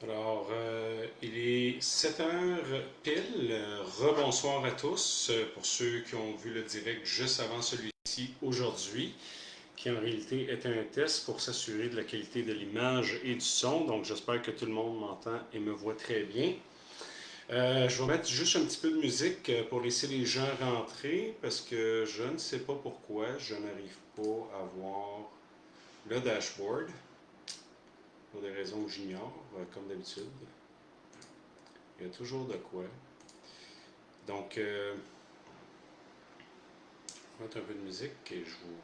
Alors, il est 7 heures pile. Rebonsoir à tous. Pour ceux qui ont vu le direct juste avant celui-ci aujourd'hui, qui en réalité est un test pour s'assurer de la qualité de l'image et du son. Donc, j'espère que tout le monde m'entend et me voit très bien. Je vais mettre juste un petit peu de musique pour laisser les gens rentrer parce que je ne sais pas pourquoi je n'arrive pas à voir le dashboard pour des raisons que j'ignore, comme d'habitude. Il y a toujours de quoi. Donc, je vais mettre un peu de musique et je vous...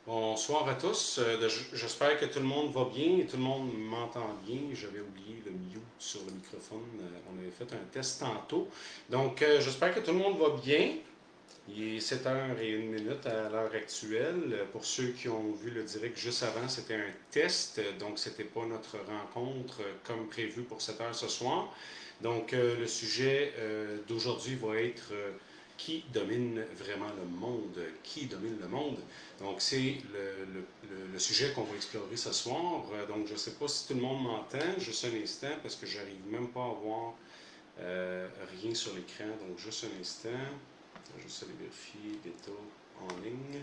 Bonsoir à tous. J'espère que tout le monde va bien et tout le monde m'entend bien. J'avais oublié le mute sur le microphone. On avait fait un test tantôt. Donc, j'espère que tout le monde va bien. Il est 7h01 à l'heure actuelle. Pour ceux qui ont vu le direct juste avant, c'était un test. Donc, ce n'était pas notre rencontre comme prévu pour 7h ce soir. Donc, le sujet d'aujourd'hui va être qui domine vraiment le monde? Qui domine le monde? Donc, c'est le sujet qu'on va explorer ce soir. Donc, je ne sais pas si tout le monde m'entend. Juste un instant, parce que j'arrive même pas à voir rien sur l'écran. Donc, juste un instant. Juste aller vérifier l'état en ligne.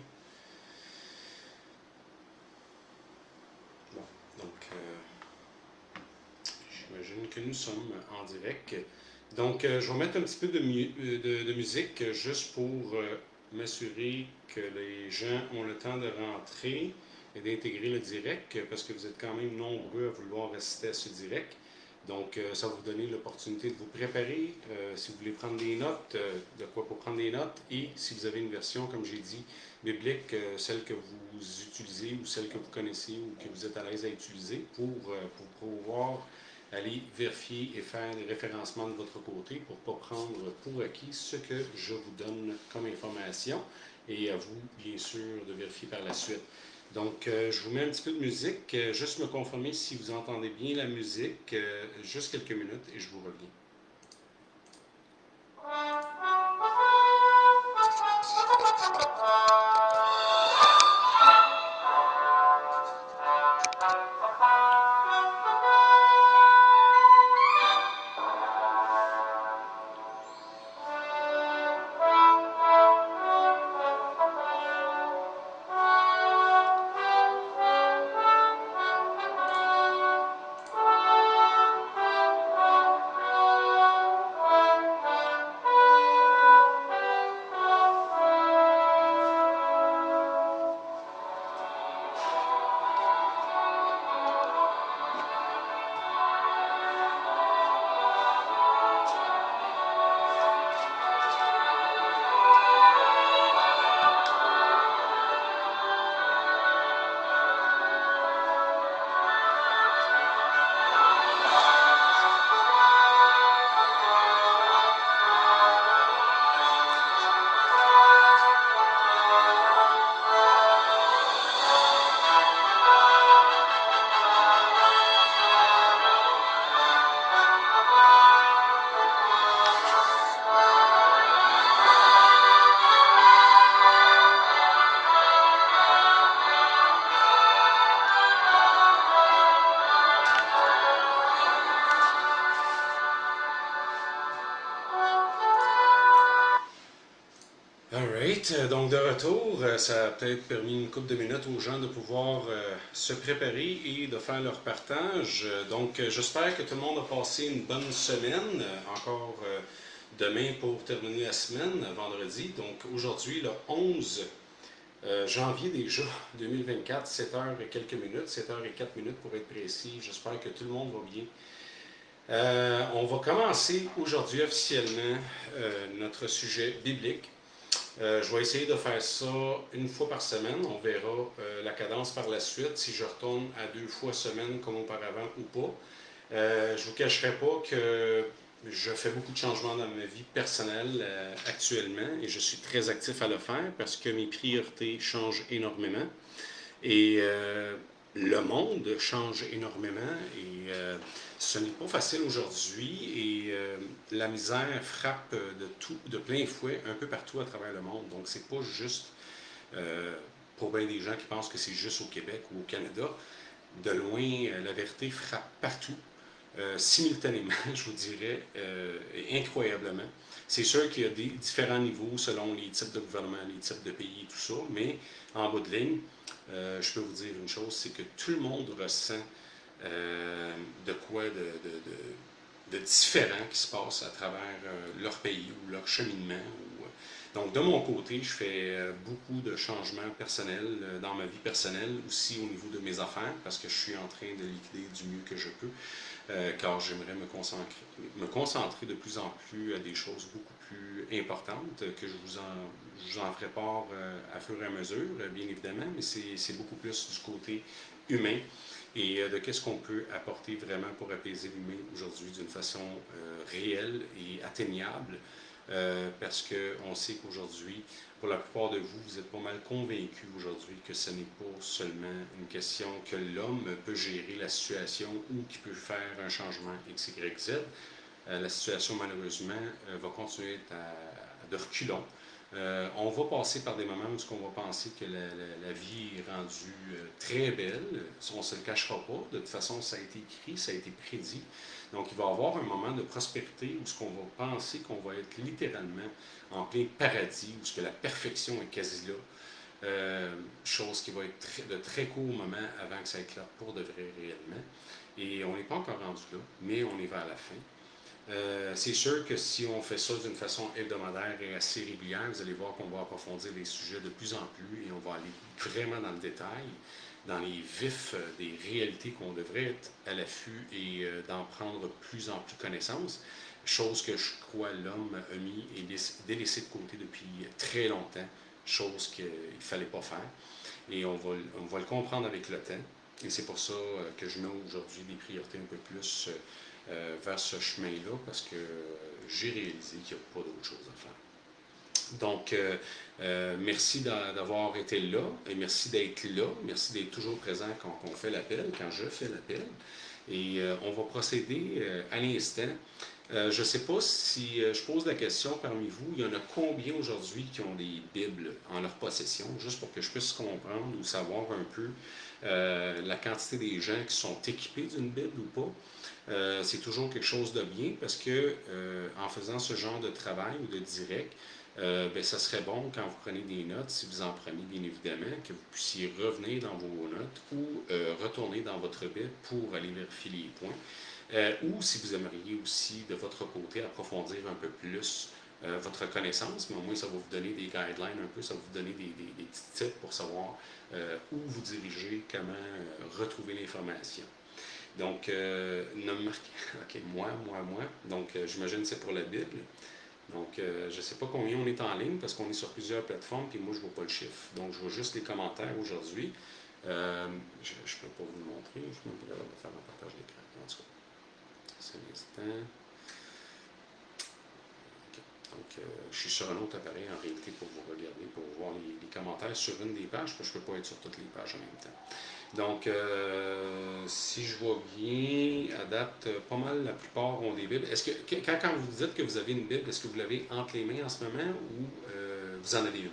Bon, donc, j'imagine que nous sommes en direct. Donc, je vais mettre un petit peu de musique juste pour m'assurer que les gens ont le temps de rentrer et d'intégrer le direct, parce que vous êtes quand même nombreux à vouloir assister à ce direct. Donc, ça va vous donner l'opportunité de vous préparer, si vous voulez prendre des notes, de quoi pour prendre des notes, et si vous avez une version, comme j'ai dit, biblique, celle que vous utilisez ou celle que vous connaissez ou que vous êtes à l'aise à utiliser pour pouvoir aller vérifier et faire des référencements de votre côté pour ne pas prendre pour acquis ce que je vous donne comme information et à vous, bien sûr, de vérifier par la suite. Donc, je vous mets un petit peu de musique, juste me confirmer si vous entendez bien la musique, juste quelques minutes et je vous reviens. Alright, donc de retour, ça a peut-être permis une couple de minutes aux gens de pouvoir se préparer et de faire leur partage. Donc j'espère que tout le monde a passé une bonne semaine, encore demain pour terminer la semaine, vendredi. Donc aujourd'hui, le 11 janvier déjà, 2024, 7h et quelques minutes, 7h et 4 minutes pour être précis. J'espère que tout le monde va bien. On va commencer aujourd'hui officiellement notre sujet biblique. Je vais essayer de faire ça une fois par semaine. On verra la cadence par la suite, si je retourne à 2 fois semaine comme auparavant ou pas. Je ne vous cacherai pas que je fais beaucoup de changements dans ma vie personnelle actuellement et je suis très actif à le faire parce que mes priorités changent énormément. Et le monde change énormément et ce n'est pas facile aujourd'hui et la misère frappe de plein fouet un peu partout à travers le monde. Donc c'est pas juste pour bien des gens qui pensent que c'est juste au Québec ou au Canada, de loin, la vérité frappe partout, simultanément, je vous dirais, incroyablement. C'est sûr qu'il y a des différents niveaux selon les types de gouvernements, les types de pays et tout ça, mais en bout de ligne, je peux vous dire une chose, c'est que tout le monde ressent de quoi de différent qui se passe à travers leur pays ou leur cheminement. Donc, de mon côté, je fais beaucoup de changements personnels dans ma vie personnelle, aussi au niveau de mes affaires, parce que je suis en train de liquider du mieux que je peux, car j'aimerais me concentrer de plus en plus à des choses beaucoup plus importantes, que je vous en ferai part à fur et à mesure, bien évidemment, mais c'est beaucoup plus du côté humain et de qu'est-ce qu'on peut apporter vraiment pour apaiser l'humain aujourd'hui d'une façon réelle et atteignable. Parce qu'on sait qu'aujourd'hui, pour la plupart de vous, vous êtes pas mal convaincus aujourd'hui que ce n'est pas seulement une question que l'homme peut gérer la situation ou qu'il peut faire un changement X, Y, Z. La situation, malheureusement, va continuer de reculons. On va passer par des moments où on va penser que la vie est rendue très belle. On ne se le cachera pas. De toute façon, ça a été écrit, ça a été prédit. Donc, il va y avoir un moment de prospérité où ce qu'on va penser qu'on va être littéralement en plein paradis, où ce que la perfection est quasi là. Chose qui va être de très court moment avant que ça éclate pour de vrai réellement. Et on n'est pas encore rendu là, mais on est vers la fin. C'est sûr que si on fait ça d'une façon hebdomadaire et assez régulière, vous allez voir qu'on va approfondir les sujets de plus en plus et on va aller vraiment dans le détail, dans les vifs des réalités qu'on devrait être à l'affût et d'en prendre plus en plus connaissance, chose que je crois l'homme a mis et délaissé de côté depuis très longtemps, chose qu'il ne fallait pas faire. Et on va le comprendre avec le temps. Et c'est pour ça que je mets aujourd'hui des priorités un peu plus vers ce chemin-là, parce que j'ai réalisé qu'il n'y a pas d'autre chose à faire. Donc, merci d'avoir été là, et merci d'être là, merci d'être toujours présent quand on fait l'appel, quand je fais l'appel. Et on va procéder à l'instant. Je ne sais pas si je pose la question parmi vous, il y en a combien aujourd'hui qui ont des Bibles en leur possession, juste pour que je puisse comprendre ou savoir un peu la quantité des gens qui sont équipés d'une Bible ou pas. C'est toujours quelque chose de bien parce que en faisant ce genre de travail ou de direct, ben, ça serait bon quand vous prenez des notes, si vous en prenez bien évidemment, que vous puissiez revenir dans vos notes ou retourner dans votre Bible pour aller vérifier les points. Ou si vous aimeriez aussi de votre côté approfondir un peu plus votre connaissance, mais au moins ça va vous donner des guidelines un peu, ça va vous donner des petits tips pour savoir où vous diriger, comment retrouver l'information. Donc, ok, moi. Donc, j'imagine que c'est pour la Bible. Donc, je ne sais pas combien on est en ligne parce qu'on est sur plusieurs plateformes puis moi, je ne vois pas le chiffre. Donc, je vois juste les commentaires aujourd'hui. Je ne peux pas vous le montrer. Je ne suis même pas capable de faire un partage d'écran. En tout cas, c'est l'instant. Okay. Donc, je suis sur un autre appareil en réalité pour vous regarder, pour voir les commentaires sur une des pages, parce que je ne peux pas être sur toutes les pages en même temps. Donc, si je vois bien, à date, pas mal, la plupart ont des Bibles. Est-ce que, quand vous dites que vous avez une Bible, est-ce que vous l'avez entre les mains en ce moment ou vous en avez une?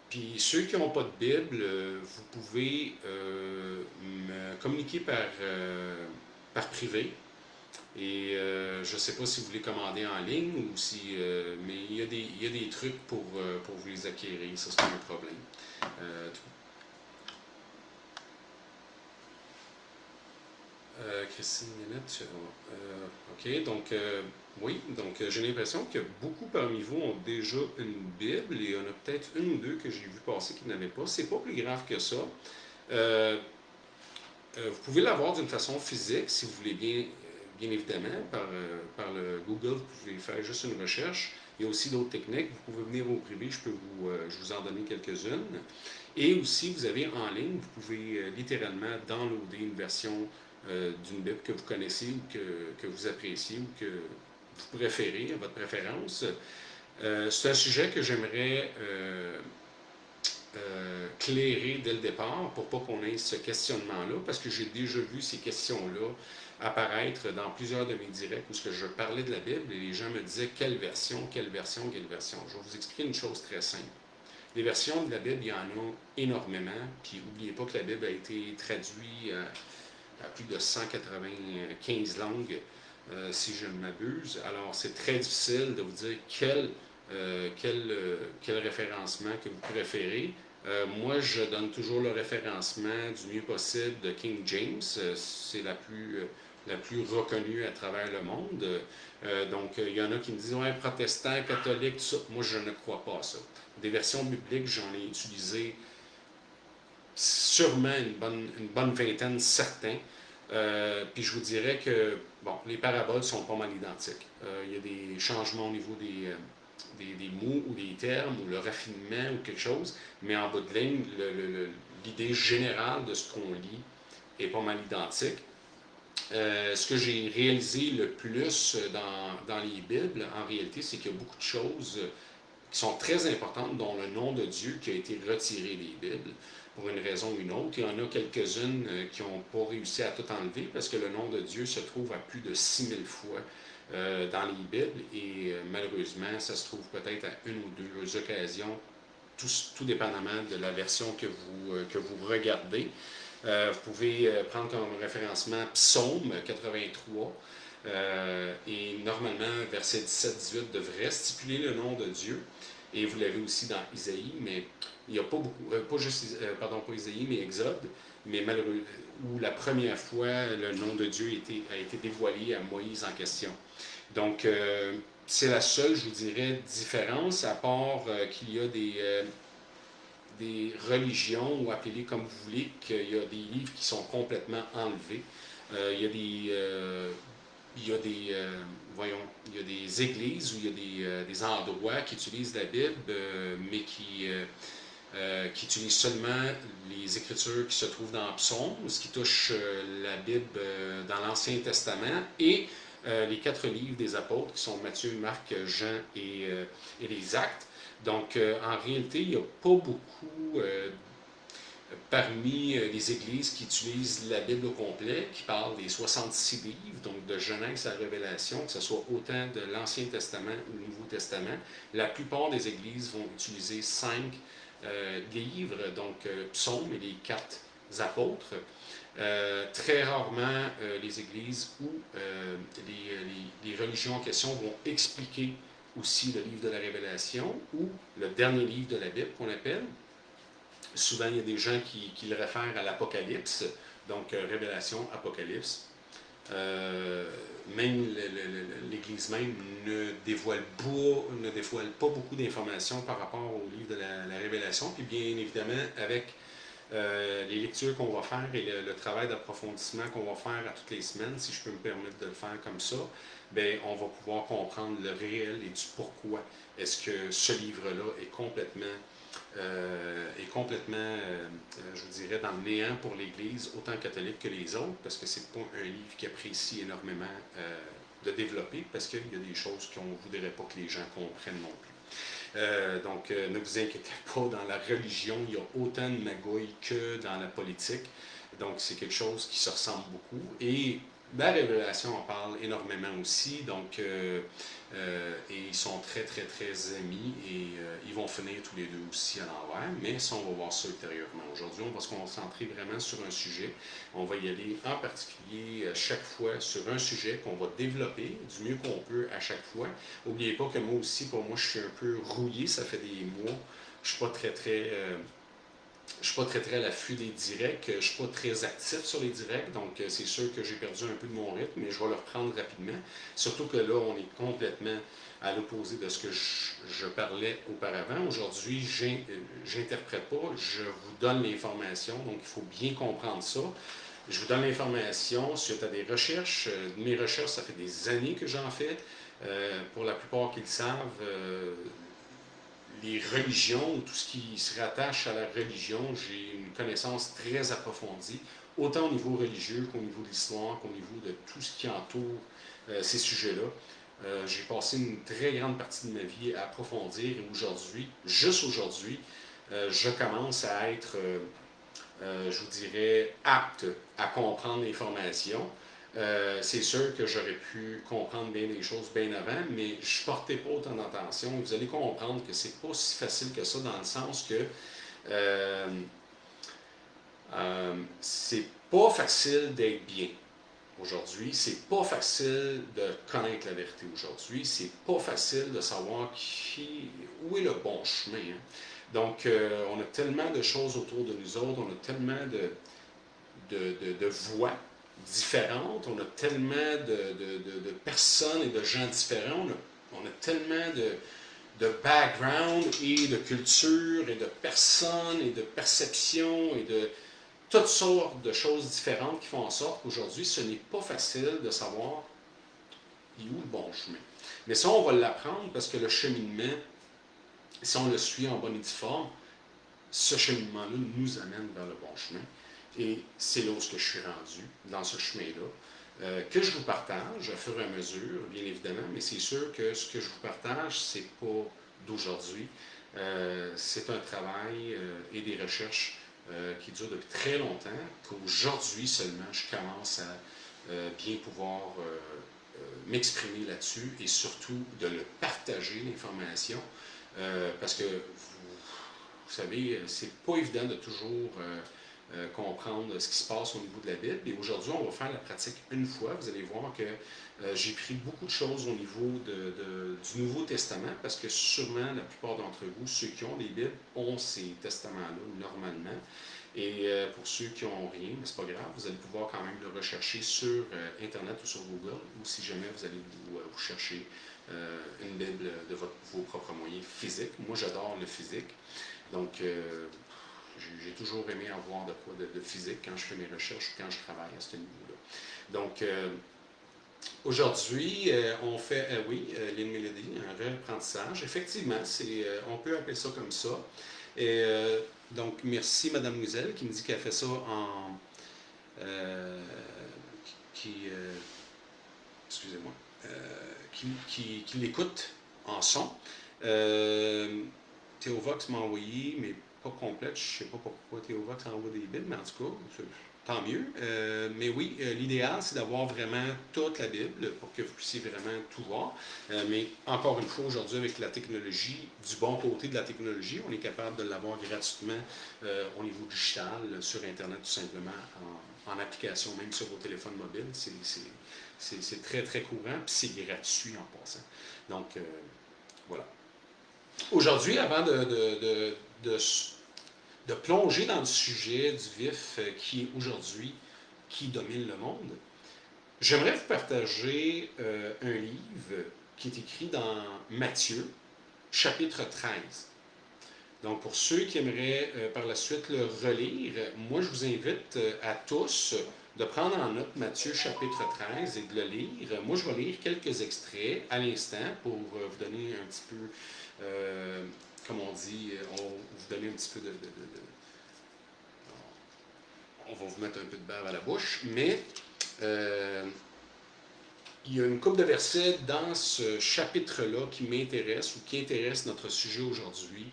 Puis, ceux qui n'ont pas de Bible, vous pouvez me communiquer par privé. Et je ne sais pas si vous les commandez en ligne ou si. Mais il y a des trucs pour vous les acquérir, ça c'est un problème. Christine Minette, ok, donc oui, donc j'ai l'impression que beaucoup parmi vous ont déjà une Bible et il y en a peut-être une ou deux que j'ai vu passer qui n'avaient pas. C'est pas plus grave que ça. Vous pouvez l'avoir d'une façon physique si vous voulez bien évidemment, par le Google, vous pouvez faire juste une recherche. Il y a aussi d'autres techniques. Vous pouvez venir au privé, je vous en donner quelques-unes. Et aussi, vous avez en ligne, vous pouvez littéralement downloader une version d'une Bible que vous connaissez ou que vous appréciez ou que vous préférez, à votre préférence. C'est un sujet que j'aimerais clairer dès le départ pour pas qu'on ait ce questionnement-là, parce que j'ai déjà vu ces questions-là apparaître dans plusieurs de mes directs où ce que je parlais de la Bible et les gens me disaient quelle version, quelle version, quelle version. Je vais vous expliquer une chose très simple. Les versions de la Bible, il y en a énormément, puis n'oubliez pas que la Bible a été traduite à plus de 195 langues, si je ne m'abuse. Alors, c'est très difficile de vous dire quel référencement que vous préférez. Moi, je donne toujours le référencement du mieux possible de King James. C'est la plus reconnue à travers le monde. Donc, il y en a qui me disent, ouais, protestant, catholique, tout ça. Moi, je ne crois pas à ça. Des versions bibliques, j'en ai utilisé sûrement une bonne vingtaine, certains. Puis je vous dirais que, bon, les paraboles sont pas mal identiques. Il y a des changements au niveau des mots ou des termes ou le raffinement ou quelque chose, mais en bout de ligne, l'idée générale de ce qu'on lit est pas mal identique. Ce que j'ai réalisé le plus dans les Bibles, en réalité, c'est qu'il y a beaucoup de choses qui sont très importantes, dont le nom de Dieu qui a été retiré des Bibles pour une raison ou une autre. Il y en a quelques-unes qui n'ont pas réussi à tout enlever parce que le nom de Dieu se trouve à plus de 6000 fois dans les Bibles et malheureusement, ça se trouve peut-être à une ou deux occasions, tout dépendamment de la version que vous regardez. Vous pouvez prendre comme référencement Psaume 83. Et normalement, verset 17-18 devrait stipuler le nom de Dieu. Et vous l'avez aussi dans Isaïe, mais il n'y a pas beaucoup, pas juste, pardon, pas Isaïe, mais Exode, mais malheureusement, où la première fois le nom de Dieu a été dévoilé à Moïse en question. Donc, c'est la seule, je vous dirais, différence, à part qu'il y a des religions, ou appelez-les comme vous voulez, qu'il y a des livres qui sont complètement enlevés. Il y a voyons, il y a des églises où il y a des endroits qui utilisent la Bible, mais qui utilisent seulement les écritures qui se trouvent dans Psaume, ce qui touche la Bible dans l'Ancien Testament, et les 4 livres des apôtres, qui sont Matthieu, Marc, Jean et les Actes. Donc, en réalité, il n'y a pas beaucoup parmi les églises qui utilisent la Bible au complet, qui parlent des 66 livres, donc de Genèse à Révélation, que ce soit autant de l'Ancien Testament ou le Nouveau Testament. La plupart des églises vont utiliser 5 livres, donc Psaumes et les 4 apôtres. Très rarement, les églises ou les religions en question vont expliquer aussi le livre de la Révélation ou le dernier livre de la Bible qu'on appelle. Souvent, il y a des gens qui le réfèrent à l'Apocalypse, donc Révélation, Apocalypse. Même l'Église même ne dévoile pas beaucoup d'informations par rapport au livre de la Révélation. Puis bien évidemment, avec les lectures qu'on va faire et le travail d'approfondissement qu'on va faire à toutes les semaines, si je peux me permettre de le faire comme ça, bien, on va pouvoir comprendre le réel et du pourquoi est-ce que ce livre-là est complètement, je vous dirais, dans le néant pour l'Église, autant catholique que les autres, parce que c'est pas un livre qui apprécie énormément de développer, parce qu'il y a des choses qu'on ne voudrait pas que les gens comprennent non plus. Donc, ne vous inquiétez pas, dans la religion, il y a autant de magouilles que dans la politique. Donc, c'est quelque chose qui se ressemble beaucoup. Et la Révélation en parle énormément aussi. Donc, et ils sont très, très, très amis. Et ils vont finir tous les deux aussi à l'envers. Mais ça, on va voir ça ultérieurement. Aujourd'hui, on va se concentrer vraiment sur un sujet. On va y aller en particulier chaque fois sur un sujet qu'on va développer du mieux qu'on peut à chaque fois. N'oubliez pas que moi aussi, pour moi, je suis un peu rouillé. Ça fait des mois. Je suis pas très, très... je ne suis pas très très à l'affût des directs, je ne suis pas très actif sur les directs, donc c'est sûr que j'ai perdu un peu de mon rythme, mais je vais le reprendre rapidement. Surtout que là, on est complètement à l'opposé de ce que je parlais auparavant. Aujourd'hui, j'interprète pas, je vous donne l'information, donc il faut bien comprendre ça. Je vous donne l'information suite à des recherches. Mes recherches, ça fait des années que j'en fais. Pour la plupart qui le savent, les religions, tout ce qui se rattache à la religion, j'ai une connaissance très approfondie, autant au niveau religieux qu'au niveau de l'histoire, qu'au niveau de tout ce qui entoure ces sujets-là. J'ai passé une très grande partie de ma vie à approfondir et aujourd'hui, juste aujourd'hui, je commence à être, je vous dirais, apte à comprendre l'information. C'est sûr que j'aurais pu comprendre bien des choses bien avant, mais je ne portais pas autant d'attention. Vous allez comprendre que c'est pas si facile que ça, dans le sens que euh, c'est pas facile d'être bien aujourd'hui. C'est pas facile de connaître la vérité aujourd'hui. C'est pas facile de savoir où est le bon chemin. Hein. Donc, on a tellement de choses autour de nous autres, on a tellement de voix différentes, on a tellement de personnes et de gens différents, on a tellement de background et de culture et de personnes et de perceptions et de toutes sortes de choses différentes qui font en sorte qu'aujourd'hui, ce n'est pas facile de savoir où est le bon chemin. Mais ça, on va l'apprendre parce que le cheminement, si on le suit en bonne et due forme, ce cheminement-là nous amène vers le bon chemin. Et c'est là où je suis rendu, dans ce chemin-là, que je vous partage au fur et à mesure, bien évidemment, mais c'est sûr que ce que je vous partage, c'est pas d'aujourd'hui. C'est un travail et des recherches qui durent depuis très longtemps, qu'aujourd'hui seulement, je commence à bien pouvoir m'exprimer là-dessus et surtout de le partager, l'information, parce que vous savez, c'est pas évident de toujours comprendre ce qui se passe au niveau de la Bible. Et aujourd'hui, on va faire la pratique une fois. Vous allez voir que j'ai pris beaucoup de choses au niveau du Nouveau Testament, parce que sûrement la plupart d'entre vous, ceux qui ont des Bibles, ont ces testaments-là normalement. Et pour ceux qui n'ont rien, mais c'est pas grave, vous allez pouvoir quand même le rechercher sur Internet ou sur Google, ou si jamais vous allez vous chercher une Bible de vos propres moyens physiques. Moi, j'adore le physique. Donc, j'ai toujours aimé avoir de quoi de physique quand je fais mes recherches ou quand je travaille à ce niveau-là. Donc, aujourd'hui, on fait, oui, Lynn Melody, un réapprentissage. Effectivement, on peut appeler ça comme ça. Et donc, merci Mademoiselle qui me dit qu'elle fait ça en... qui excusez-moi, qui l'écoute en son. Théovox m'a envoyé, mais pas complète. Je ne sais pas pourquoi Théovox envoie des Bibles, mais en tout cas, tant mieux. Mais oui, l'idéal, c'est d'avoir vraiment toute la Bible pour que vous puissiez vraiment tout voir. Mais encore une fois, aujourd'hui, avec la technologie, du bon côté de la technologie, on est capable de l'avoir gratuitement au niveau digital, sur Internet, tout simplement, en application, même sur vos téléphones mobiles. C'est très, très courant, puis c'est gratuit en passant. Donc, voilà. Aujourd'hui, avant de plonger dans le sujet du vif qui est aujourd'hui, qui domine le monde, j'aimerais vous partager un livre qui est écrit dans Matthieu, chapitre 13. Donc, pour ceux qui aimeraient par la suite le relire, moi, je vous invite à tous de prendre en note Matthieu chapitre 13 et de le lire. Moi, je vais lire quelques extraits à l'instant pour vous donner un petit peu, comme on dit, on va vous donner un petit peu on va vous mettre un peu de beurre à la bouche, mais il y a une couple de versets dans ce chapitre-là qui m'intéresse ou qui intéresse notre sujet aujourd'hui.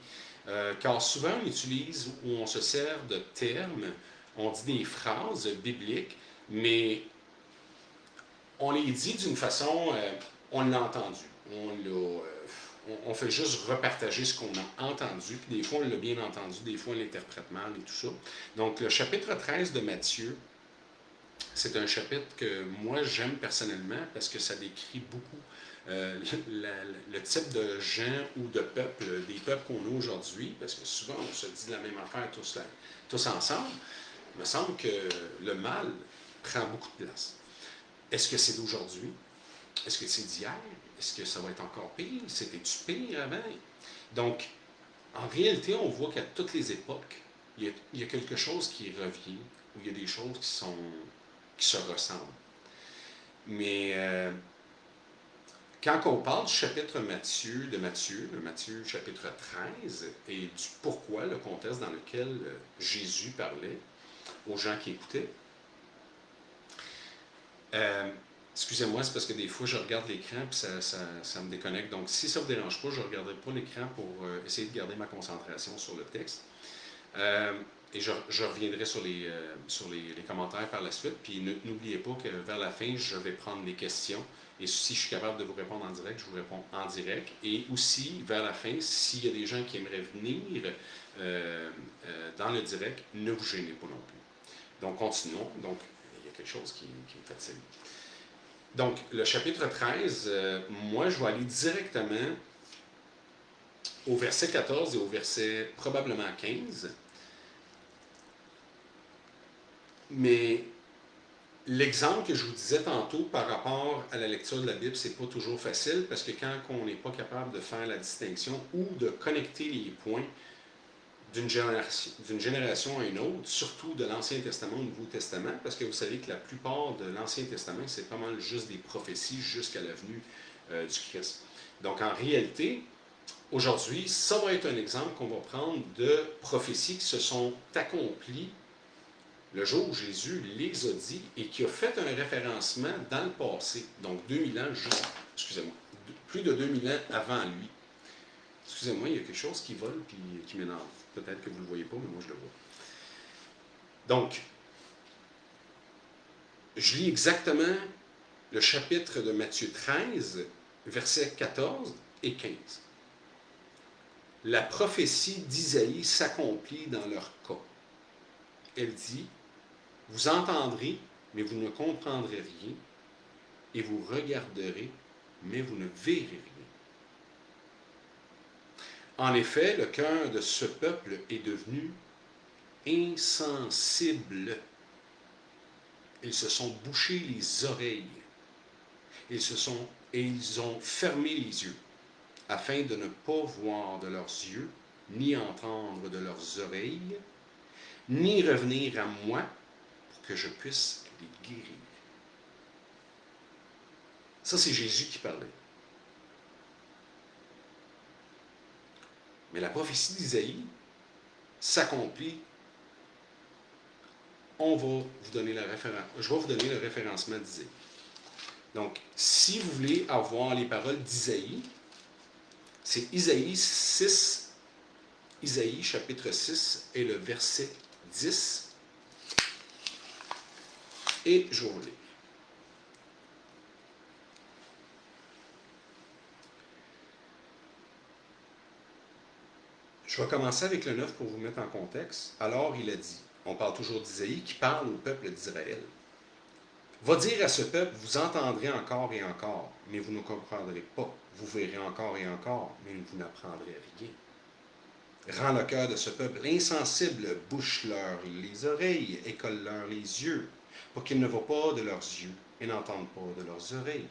Car souvent on utilise ou on se sert de termes, on dit des phrases bibliques, mais on les dit d'une façon, on l'a entendu, on fait juste repartager ce qu'on a entendu, puis des fois on l'a bien entendu, des fois on l'interprète mal et tout ça. Donc le chapitre 13 de Matthieu, c'est un chapitre que moi j'aime personnellement parce que ça décrit beaucoup le type de gens ou de peuples, des peuples qu'on a aujourd'hui, parce que souvent on se dit la même affaire tous ensemble. Il me semble que le mal prend beaucoup de place. Est-ce que c'est d'aujourd'hui? Est-ce que c'est d'hier? Est-ce que ça va être encore pire? C'était-tu pire avant? Donc, en réalité, on voit qu'à toutes les époques, il y a quelque chose qui revient, ou il y a des choses qui se ressemblent. Mais quand on parle du chapitre de Matthieu, le Matthieu chapitre 13, et du pourquoi, le contexte dans lequel Jésus parlait aux gens qui écoutaient, Excusez-moi, c'est parce que des fois, je regarde l'écran et ça me déconnecte. Donc, si ça ne vous dérange pas, je ne regarderai pas l'écran pour essayer de garder ma concentration sur le texte. Et je reviendrai sur les commentaires par la suite. Puis n'oubliez pas que vers la fin, je vais prendre les questions. Et si je suis capable de vous répondre en direct, je vous réponds en direct. Et aussi, vers la fin, s'il y a des gens qui aimeraient venir dans le direct, ne vous gênez pas non plus. Donc, continuons. Donc, il y a quelque chose qui me fatigue. Donc, le chapitre 13, moi, je vais aller directement au verset 14 et au verset probablement 15. Mais l'exemple que je vous disais tantôt par rapport à la lecture de la Bible, c'est pas toujours facile parce que quand on n'est pas capable de faire la distinction ou de connecter les points d'une génération à une autre, surtout de l'Ancien Testament au Nouveau Testament, parce que vous savez que la plupart de l'Ancien Testament, c'est pas mal juste des prophéties jusqu'à la venue du Christ. Donc en réalité, aujourd'hui, ça va être un exemple qu'on va prendre de prophéties qui se sont accomplies le jour où Jésus les a dit et qui a fait un référencement dans le passé, donc 2000 ans, excusez-moi, plus de 2000 ans avant lui. Excusez-moi, il y a quelque chose qui vole et qui m'énerve. Peut-être que vous ne le voyez pas, mais moi je le vois. Donc, je lis exactement le chapitre de Matthieu 13, versets 14 et 15. La prophétie d'Isaïe s'accomplit dans leur cas. Elle dit, vous entendrez, mais vous ne comprendrez rien, et vous regarderez, mais vous ne verrez rien. En effet, le cœur de ce peuple est devenu insensible. Ils se sont bouchés les oreilles. Ils ont fermé les yeux, afin de ne pas voir de leurs yeux, ni entendre de leurs oreilles, ni revenir à moi pour que je puisse les guérir. Ça, c'est Jésus qui parlait. Mais la prophétie d'Isaïe s'accomplit. Je vais vous donner le référencement d'Isaïe. Donc, si vous voulez avoir les paroles d'Isaïe, c'est Isaïe 6, Isaïe chapitre 6 et le verset 10. Et je vais vous lire. Je vais commencer avec le 9 pour vous mettre en contexte. Alors il a dit, on parle toujours d'Isaïe qui parle au peuple d'Israël. Va dire à ce peuple, vous entendrez encore et encore, mais vous ne comprendrez pas. Vous verrez encore et encore, mais vous n'apprendrez rien. Rends le cœur de ce peuple insensible, bouche-leur les oreilles, école-leur les yeux, pour qu'ils ne voient pas de leurs yeux et n'entendent pas de leurs oreilles.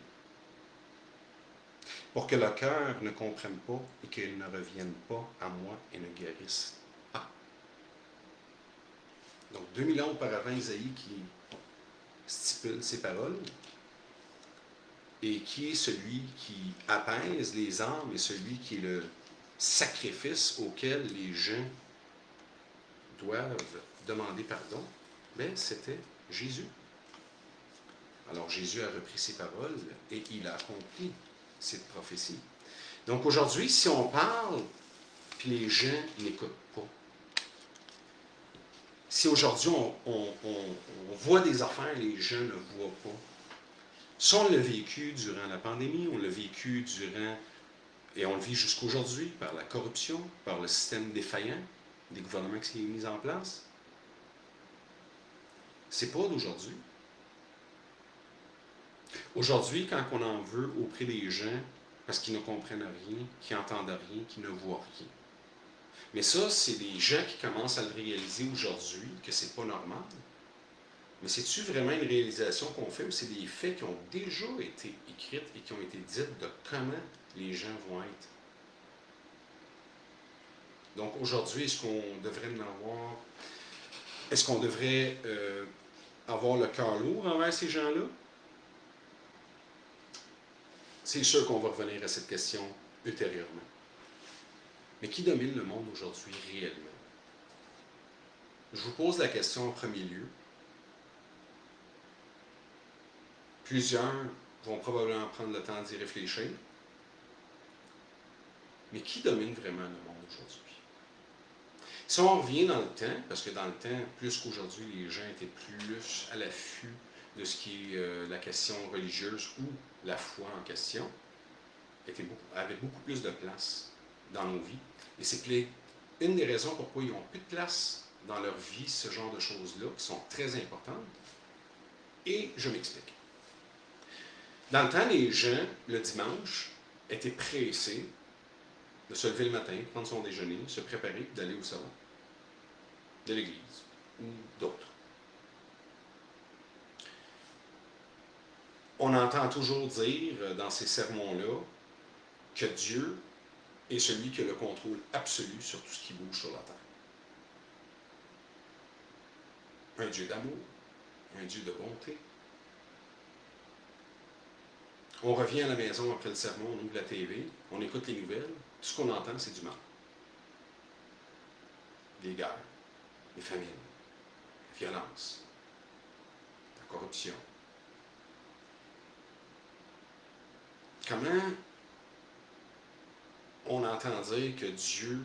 Pour que le cœur ne comprenne pas et qu'ils ne reviennent pas à moi et ne guérissent pas. Donc 2000 ans auparavant, Isaïe qui stipule ces paroles et qui est celui qui apaise les âmes et celui qui est le sacrifice auquel les gens doivent demander pardon, mais c'était Jésus. Alors Jésus a repris ces paroles et il a accompli cette prophétie. Donc aujourd'hui, si on parle, puis les gens n'écoutent pas, si aujourd'hui on voit des affaires, les gens ne voient pas, ça on l'a vécu durant la pandémie, on l'a vécu durant, et on le vit jusqu'aujourd'hui, par la corruption, par le système défaillant des gouvernements qui sont mis en place. C'est pas d'aujourd'hui. Aujourd'hui, quand on en veut auprès des gens, parce qu'ils ne comprennent rien, qui n'entendent rien, qui ne voient rien. Mais ça, c'est des gens qui commencent à le réaliser aujourd'hui, que c'est pas normal. Mais c'est-tu vraiment une réalisation qu'on fait ou c'est des faits qui ont déjà été écrits et qui ont été dites de comment les gens vont être? Donc aujourd'hui, est-ce qu'on devrait avoir le cœur lourd envers ces gens-là? C'est sûr qu'on va revenir à cette question ultérieurement. Mais qui domine le monde aujourd'hui réellement? Je vous pose la question en premier lieu. Plusieurs vont probablement prendre le temps d'y réfléchir. Mais qui domine vraiment le monde aujourd'hui? Si on revient dans le temps, parce que dans le temps, plus qu'aujourd'hui, les gens étaient plus à l'affût de ce qui est la question religieuse ou la foi en question, avait beaucoup plus de place dans nos vies. Et c'est une des raisons pourquoi ils n'ont plus de place dans leur vie, ce genre de choses-là, qui sont très importantes. Et je m'explique. Dans le temps, les gens, le dimanche, étaient pressés de se lever le matin, prendre son déjeuner, se préparer et d'aller au salon de l'Église ou d'autres. On entend toujours dire dans ces sermons-là que Dieu est celui qui a le contrôle absolu sur tout ce qui bouge sur la terre. Un Dieu d'amour, un Dieu de bonté. On revient à la maison après le sermon, on ouvre la TV, on écoute les nouvelles, tout ce qu'on entend, c'est du mal. Des guerres, des famines, la violence, la corruption. Comment on entend dire que Dieu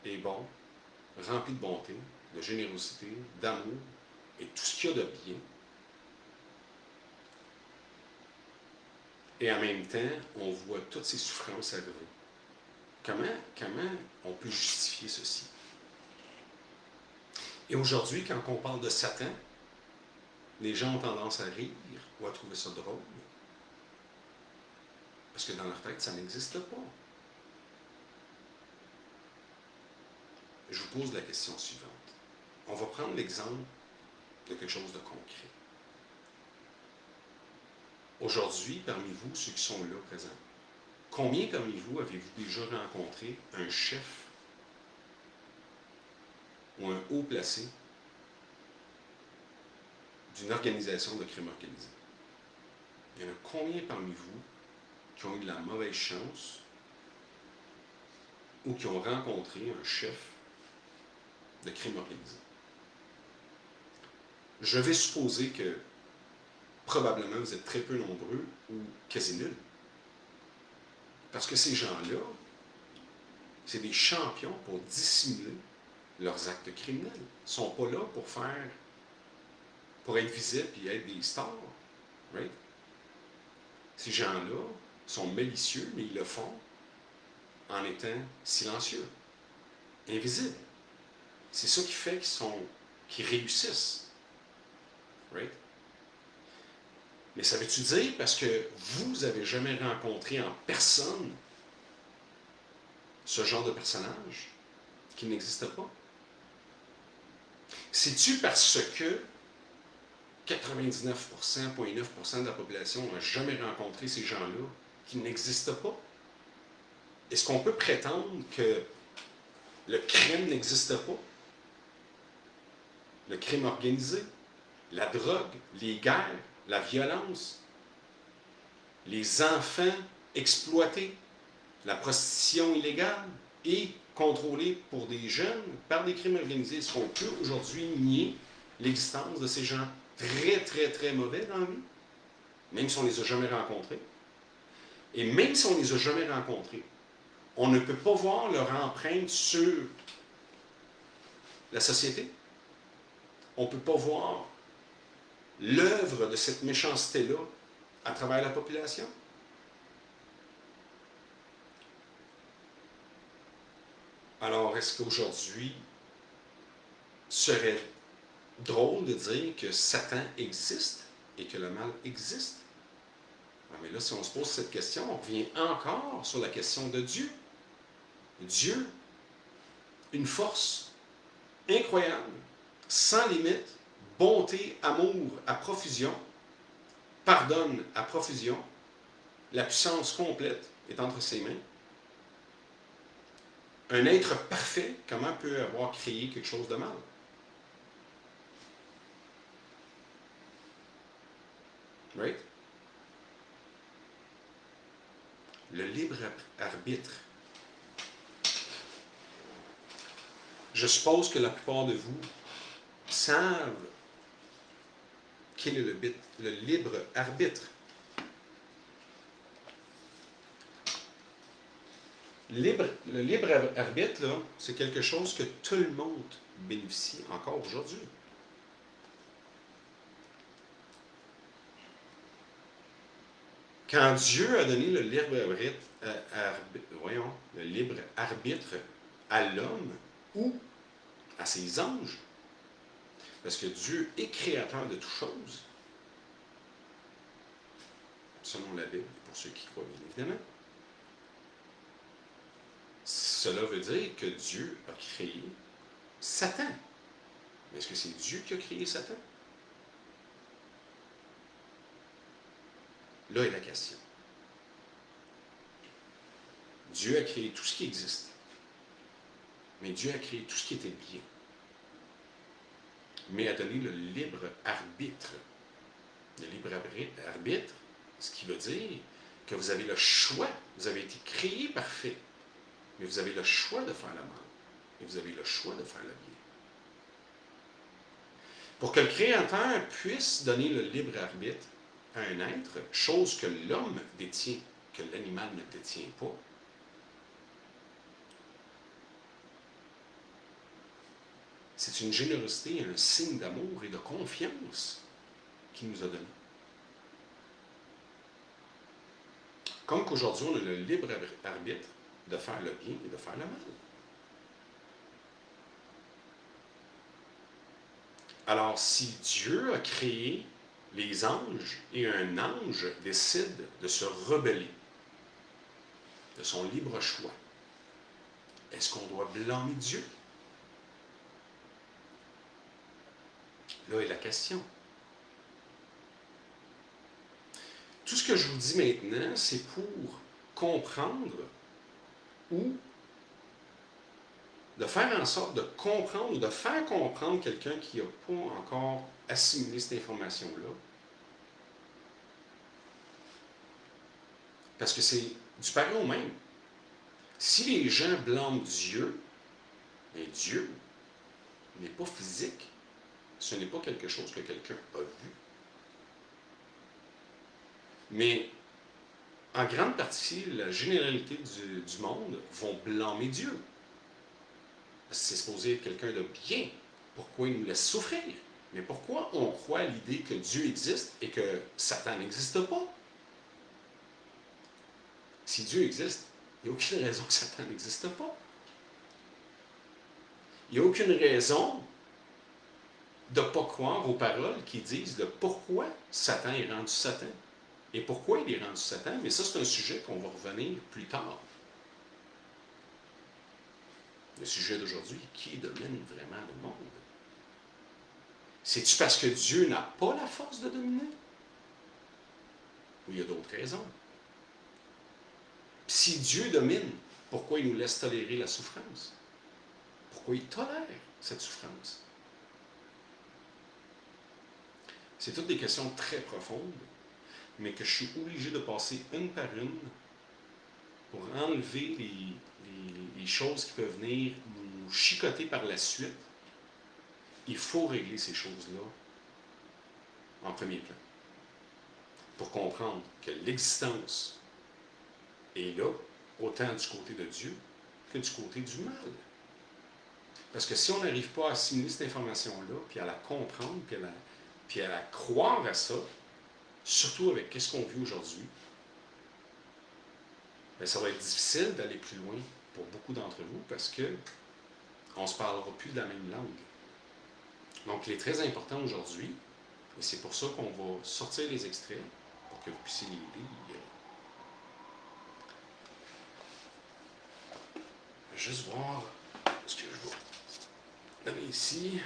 est bon, rempli de bonté, de générosité, d'amour et tout ce qu'il y a de bien. Et en même temps, on voit toutes ces souffrances arriver. Comment on peut justifier ceci? Et aujourd'hui, quand on parle de Satan, les gens ont tendance à rire ou à trouver ça drôle. Parce que dans leur tête, ça n'existe pas. Je vous pose la question suivante. On va prendre l'exemple de quelque chose de concret. Aujourd'hui, parmi vous, ceux qui sont là présents, combien parmi vous avez-vous déjà rencontré un chef ou un haut placé d'une organisation de crime organisé? Il y en a combien parmi vous qui ont eu de la mauvaise chance ou qui ont rencontré un chef de crime organisé? Je vais supposer que probablement vous êtes très peu nombreux ou quasi nuls. Parce que ces gens-là, c'est des champions pour dissimuler leurs actes criminels. Ils ne sont pas là pour être visibles et être des stars. Right? Ces gens-là sont malicieux, mais ils le font en étant silencieux, invisibles. C'est ça qui fait qu'ils réussissent. Right? Mais ça veut-tu dire parce que vous n'avez jamais rencontré en personne ce genre de personnage qui n'existe pas? C'est-tu parce que 99,9% de la population n'a jamais rencontré ces gens-là qui n'existent pas? Est-ce qu'on peut prétendre que le crime n'existe pas? Le crime organisé, la drogue, les guerres, la violence, les enfants exploités, la prostitution illégale et contrôlée pour des jeunes par des crimes organisés. Est-ce qu'on peut aujourd'hui nier l'existence de ces gens très, très, très mauvais dans la vie, même si on ne les a jamais rencontrés? Et même si on ne les a jamais rencontrés, on ne peut pas voir leur empreinte sur la société. On ne peut pas voir l'œuvre de cette méchanceté-là à travers la population. Alors, est-ce qu'aujourd'hui serait drôle de dire que Satan existe et que le mal existe? Mais là, si on se pose cette question, on revient encore sur la question de Dieu. Dieu, une force incroyable, sans limite, bonté, amour à profusion, pardonne à profusion, la puissance complète est entre ses mains. Un être parfait, comment peut avoir créé quelque chose de mal? Right? Le libre arbitre. Je suppose que la plupart de vous savent quel est le libre arbitre. Le libre arbitre, là, c'est quelque chose que tout le monde bénéficie encore aujourd'hui. Quand Dieu a donné le libre arbitre, le libre arbitre à l'homme ou à ses anges, parce que Dieu est créateur de toutes choses, selon la Bible, pour ceux qui croient bien évidemment, cela veut dire que Dieu a créé Satan. Mais est-ce que c'est Dieu qui a créé Satan? Là est la question. Dieu a créé tout ce qui existe. Mais Dieu a créé tout ce qui était bien. Mais a donné le libre arbitre. Le libre arbitre, ce qui veut dire que vous avez le choix. Vous avez été créé parfait. Mais vous avez le choix de faire le mal. Et vous avez le choix de faire le bien. Pour que le Créateur puisse donner le libre arbitre à un être, chose que l'homme détient, que l'animal ne détient pas, c'est une générosité, un signe d'amour et de confiance qu'il nous a donné. Comme qu'aujourd'hui, on a le libre arbitre de faire le bien et de faire le mal. Alors, si Dieu a créé les anges et un ange décide de se rebeller de son libre choix, est-ce qu'on doit blâmer Dieu? Là est la question. Tout ce que je vous dis maintenant, c'est pour comprendre ou de faire en sorte de comprendre, de faire comprendre quelqu'un qui n'a pas encore assimilé cette information-là. Parce que c'est du pareil au même. Si les gens blâment Dieu, mais Dieu n'est pas physique. Ce n'est pas quelque chose que quelqu'un a vu. Mais en grande partie, la généralité du monde vont blâmer Dieu. C'est supposé être quelqu'un de bien. Pourquoi il nous laisse souffrir? Mais pourquoi on croit à l'idée que Dieu existe et que Satan n'existe pas? Si Dieu existe, il n'y a aucune raison que Satan n'existe pas. Il n'y a aucune raison de ne pas croire aux paroles qui disent de pourquoi Satan est rendu Satan. Et pourquoi il est rendu Satan? Mais ça, c'est un sujet qu'on va revenir plus tard. Le sujet d'aujourd'hui, qui domine vraiment le monde? C'est-tu parce que Dieu n'a pas la force de dominer? Ou il y a d'autres raisons? Si Dieu domine, pourquoi il nous laisse tolérer la souffrance? Pourquoi il tolère cette souffrance? C'est toutes des questions très profondes, mais que je suis obligé de passer une par une pour enlever les choses qui peuvent venir nous chicoter par la suite. Il faut régler ces choses-là en premier plan pour comprendre que l'existence est là, autant du côté de Dieu que du côté du mal. Parce que si on n'arrive pas à assimiler cette information-là, puis à la comprendre, puis à la croire à ça, surtout avec ce qu'on vit aujourd'hui, bien, ça va être difficile d'aller plus loin pour beaucoup d'entre vous parce qu'on ne se parlera plus de la même langue. Donc, il est très important aujourd'hui, et c'est pour ça qu'on va sortir les extraits pour que vous puissiez les lire. Je vais juste voir ce que je vais donner ici.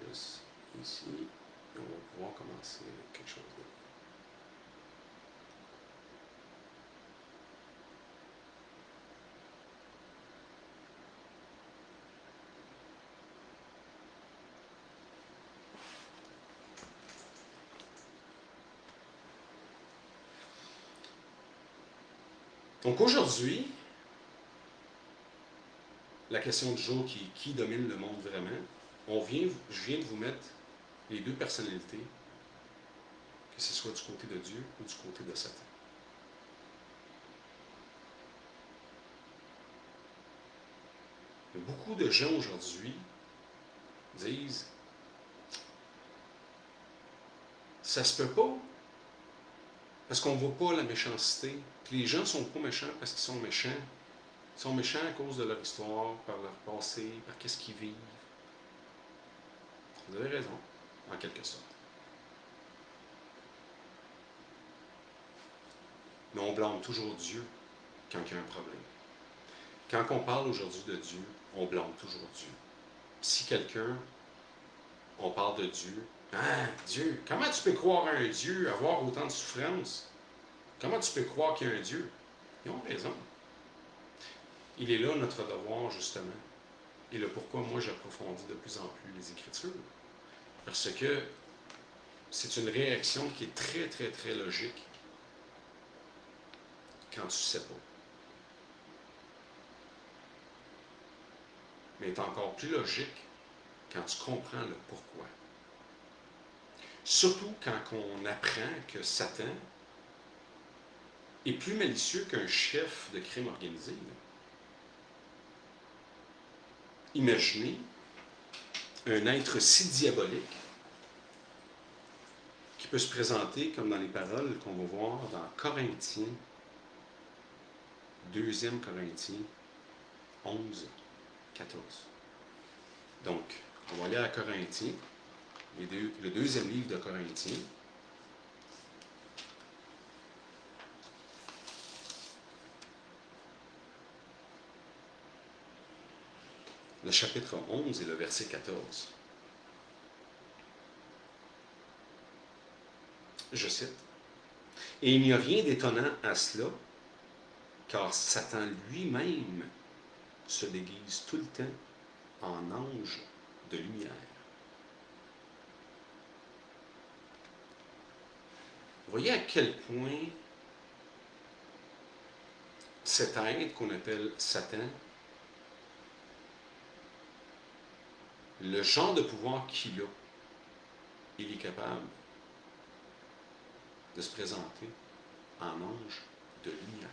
Juste ici, et on va pouvoir commencer avec quelque chose d'autre. Donc aujourd'hui, la question du jour qui domine le monde vraiment, je viens de vous mettre les deux personnalités, que ce soit du côté de Dieu ou du côté de Satan. Beaucoup de gens aujourd'hui disent ça se peut pas parce qu'on ne voit pas la méchanceté. Puis les gens ne sont pas méchants parce qu'ils sont méchants. Ils sont méchants à cause de leur histoire, par leur passé, par qu'est-ce qu'ils vivent. Vous avez raison, en quelque sorte. Mais on blâme toujours Dieu quand il y a un problème. Quand on parle aujourd'hui de Dieu, on blâme toujours Dieu. Si quelqu'un, on parle de Dieu, ah, Dieu, comment tu peux croire à un Dieu, avoir autant de souffrance? Comment tu peux croire qu'il y a un Dieu? Ils ont raison. Il est là notre devoir, justement. Et le pourquoi moi j'approfondis de plus en plus les Écritures. Parce que c'est une réaction qui est très, très, très logique quand tu ne sais pas. Mais est encore plus logique quand tu comprends le pourquoi. Surtout quand on apprend que Satan est plus malicieux qu'un chef de crime organisé. Imaginez un être si diabolique qui peut se présenter comme dans les paroles qu'on va voir dans Corinthiens, 2 Corinthiens 11, 14. Donc, on va aller à Corinthiens, le deuxième livre de Corinthiens. Le chapitre 11 et le verset 14. Je cite. « Et il n'y a rien d'étonnant à cela, car Satan lui-même se déguise tout le temps en ange de lumière. » Vous voyez à quel point cet être qu'on appelle Satan, le genre de pouvoir qu'il a, il est capable de se présenter en ange de lumière.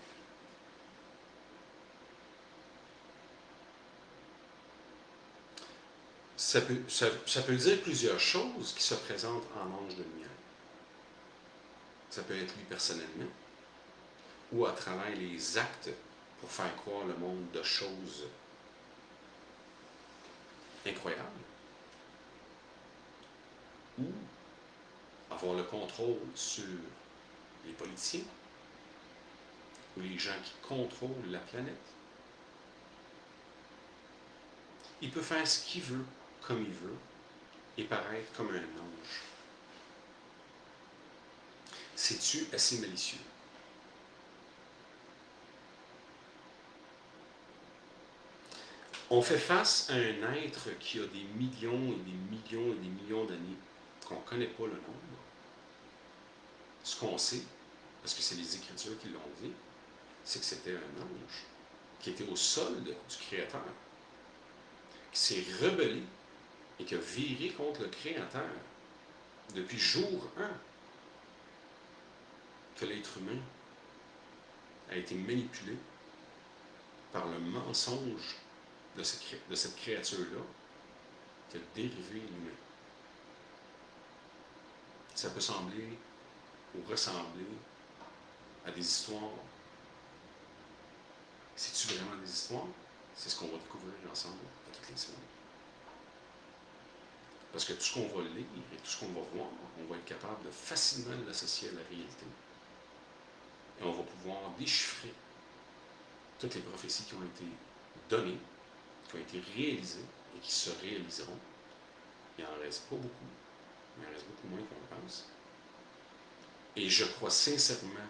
Ça peut dire plusieurs choses qui se présentent en ange de lumière. Ça peut être lui personnellement, ou à travers les actes pour faire croire le monde de choses incroyables, ou avoir le contrôle sur les politiciens, ou les gens qui contrôlent la planète. Il peut faire ce qu'il veut, comme il veut, et paraître comme un ange. C'est-tu assez malicieux? On fait face à un être qui a des millions et des millions et des millions d'années, qu'on ne connaît pas le nombre. Ce qu'on sait, parce que c'est les Écritures qui l'ont dit, c'est que c'était un ange qui était au solde du Créateur, qui s'est rebellé et qui a viré contre le Créateur depuis jour 1, que l'être humain a été manipulé par le mensonge de cette créature-là qui a dérivé l'humain. Ça peut sembler ou ressembler à des histoires. C'est-tu vraiment des histoires? C'est ce qu'on va découvrir ensemble à toutes les semaines. Parce que tout ce qu'on va lire et tout ce qu'on va voir, on va être capable de facilement l'associer à la réalité. Et on va pouvoir déchiffrer toutes les prophéties qui ont été données, qui ont été réalisées et qui se réaliseront. Il n'en reste pas beaucoup, mais il en reste beaucoup moins qu'on pense. Et je crois sincèrement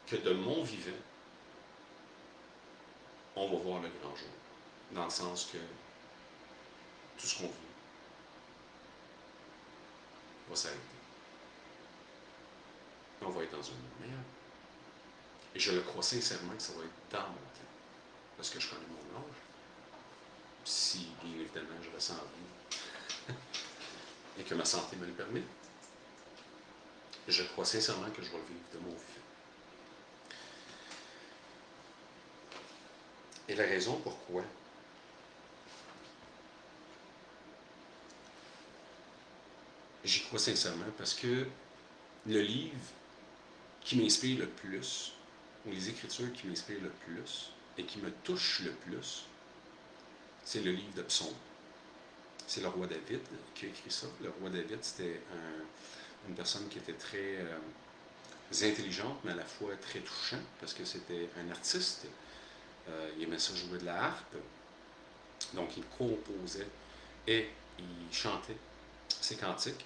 que de mon vivant, on va voir le grand jour. Dans le sens que tout ce qu'on vit va s'arrêter. On va être dans un monde meilleur. Et je le crois sincèrement que ça va être dans mon temps. Parce que je connais mon âge. Si, bien évidemment, je ressens bien et que ma santé me le permet, je crois sincèrement que je vais le vivre de mon vivant. Et la raison pourquoi j'y crois sincèrement, parce que le livre qui m'inspire le plus, ou les écritures qui m'inspirent le plus, et qui me touchent le plus, c'est le livre de Psaumes. C'est le roi David qui a écrit ça. Le roi David, c'était une personne qui était très intelligente, mais à la fois très touchante, parce que c'était un artiste. Il aimait ça jouer de la harpe. Donc, il composait et il chantait ses cantiques.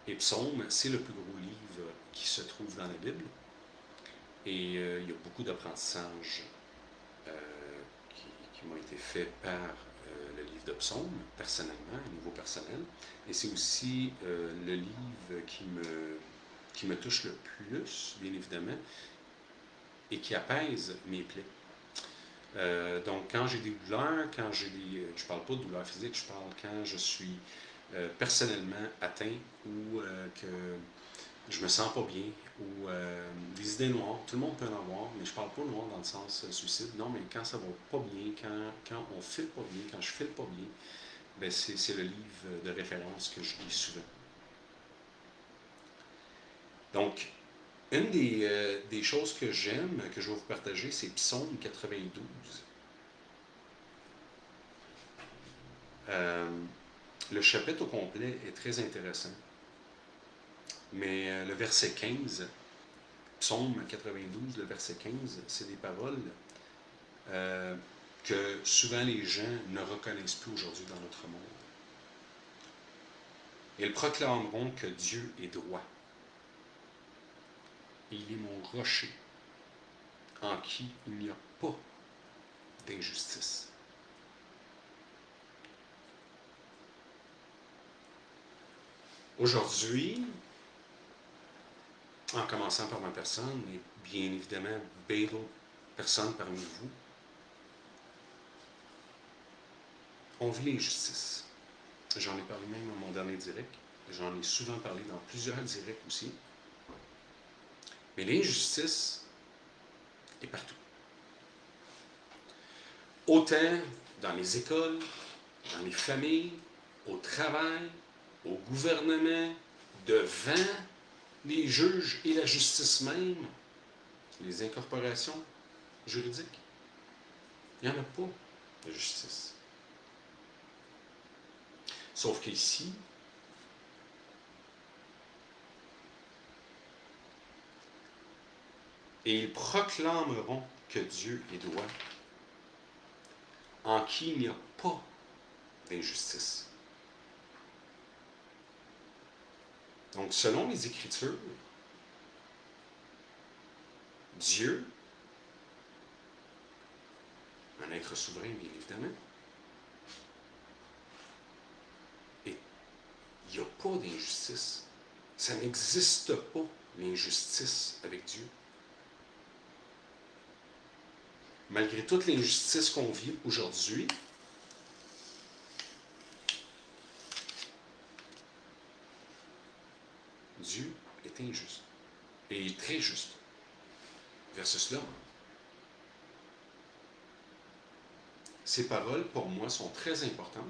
Et Psaume, c'est le plus gros livre qui se trouve dans la Bible. Et il y a beaucoup d'apprentissages qui m'ont été faits par le livre de Psaume, personnellement, au niveau personnel. Et c'est aussi le livre qui me touche le plus, bien évidemment, et qui apaise mes plaies. Donc, quand j'ai des douleurs, quand j'ai des... je parle pas de douleurs physiques, je parle quand je suis personnellement atteint ou que je me sens pas bien ou des idées noires. Tout le monde peut en avoir, mais je parle pas noir dans le sens suicide. Non, mais quand ça va pas bien, quand on file pas bien, quand je file pas bien, ben c'est le livre de référence que je lis souvent. Donc, une des choses que j'aime, que je vais vous partager, c'est Psaume 92. Le chapitre au complet est très intéressant. Mais le verset 15, Psaume 92, le verset 15, c'est des paroles que souvent les gens ne reconnaissent plus aujourd'hui dans notre monde. Ils proclameront que Dieu est droit. Et il est mon rocher, en qui il n'y a pas d'injustice. Aujourd'hui, en commençant par ma personne, et bien évidemment, bien d'autres personnes parmi vous, on vit l'injustice. J'en ai parlé même dans mon dernier direct. J'en ai souvent parlé dans plusieurs directs aussi. Mais l'injustice est partout. Autant dans les écoles, dans les familles, au travail, au gouvernement, devant les juges et la justice même, les incorporations juridiques. Il n'y en a pas de justice. Sauf qu'ici, et ils proclameront que Dieu est droit, en qui il n'y a pas d'injustice. Donc, selon les Écritures, Dieu, un être souverain, bien évidemment, et il n'y a pas d'injustice. Ça n'existe pas, l'injustice avec Dieu. Malgré toute l'injustice qu'on vit aujourd'hui, Dieu est injuste. Et il est très juste versus l'homme. Ces paroles, pour moi, sont très importantes.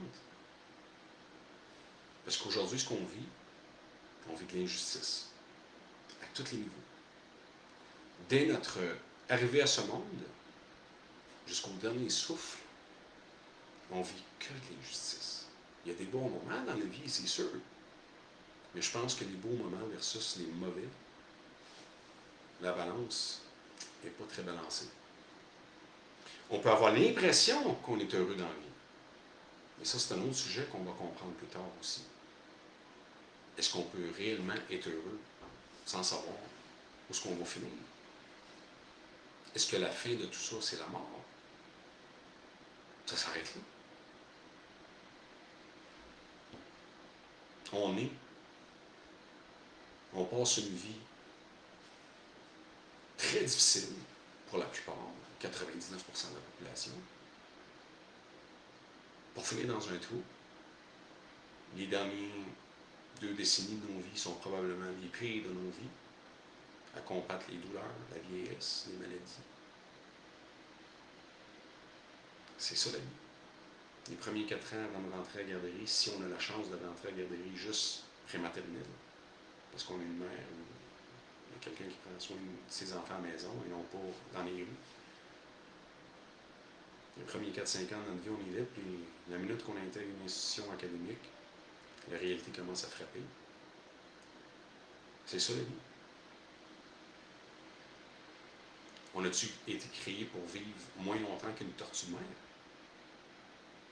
Parce qu'aujourd'hui, ce qu'on vit, on vit de l'injustice. À tous les niveaux. Dès notre arrivée à ce monde, jusqu'au dernier souffle, on vit que de l'injustice. Il y a des bons moments dans la vie, c'est sûr. Mais je pense que les beaux moments versus les mauvais, la balance n'est pas très balancée. On peut avoir l'impression qu'on est heureux dans la vie. Mais ça, c'est un autre sujet qu'on va comprendre plus tard aussi. Est-ce qu'on peut réellement être heureux sans savoir où est-ce qu'on va finir? Est-ce que la fin de tout ça, c'est la mort? Ça s'arrête là. On passe une vie très difficile pour la plupart, 99% de la population, pour finir dans un trou, Les dernières 2 décennies de nos vies sont probablement les pires de nos vies, à combattre les douleurs, la vieillesse, les maladies. C'est ça la vie. Les premiers 4 ans avant de rentrer à la garderie, si on a la chance de rentrer à la garderie juste prématernelle, parce qu'on a une mère ou quelqu'un qui prend soin de ses enfants à la maison et non pas dans les rues. Les premiers 4-5 ans de notre vie, on est là, puis la minute qu'on intègre une institution académique, la réalité commence à frapper. C'est ça la vie. On a-tu été créé pour vivre moins longtemps qu'une tortue de mer?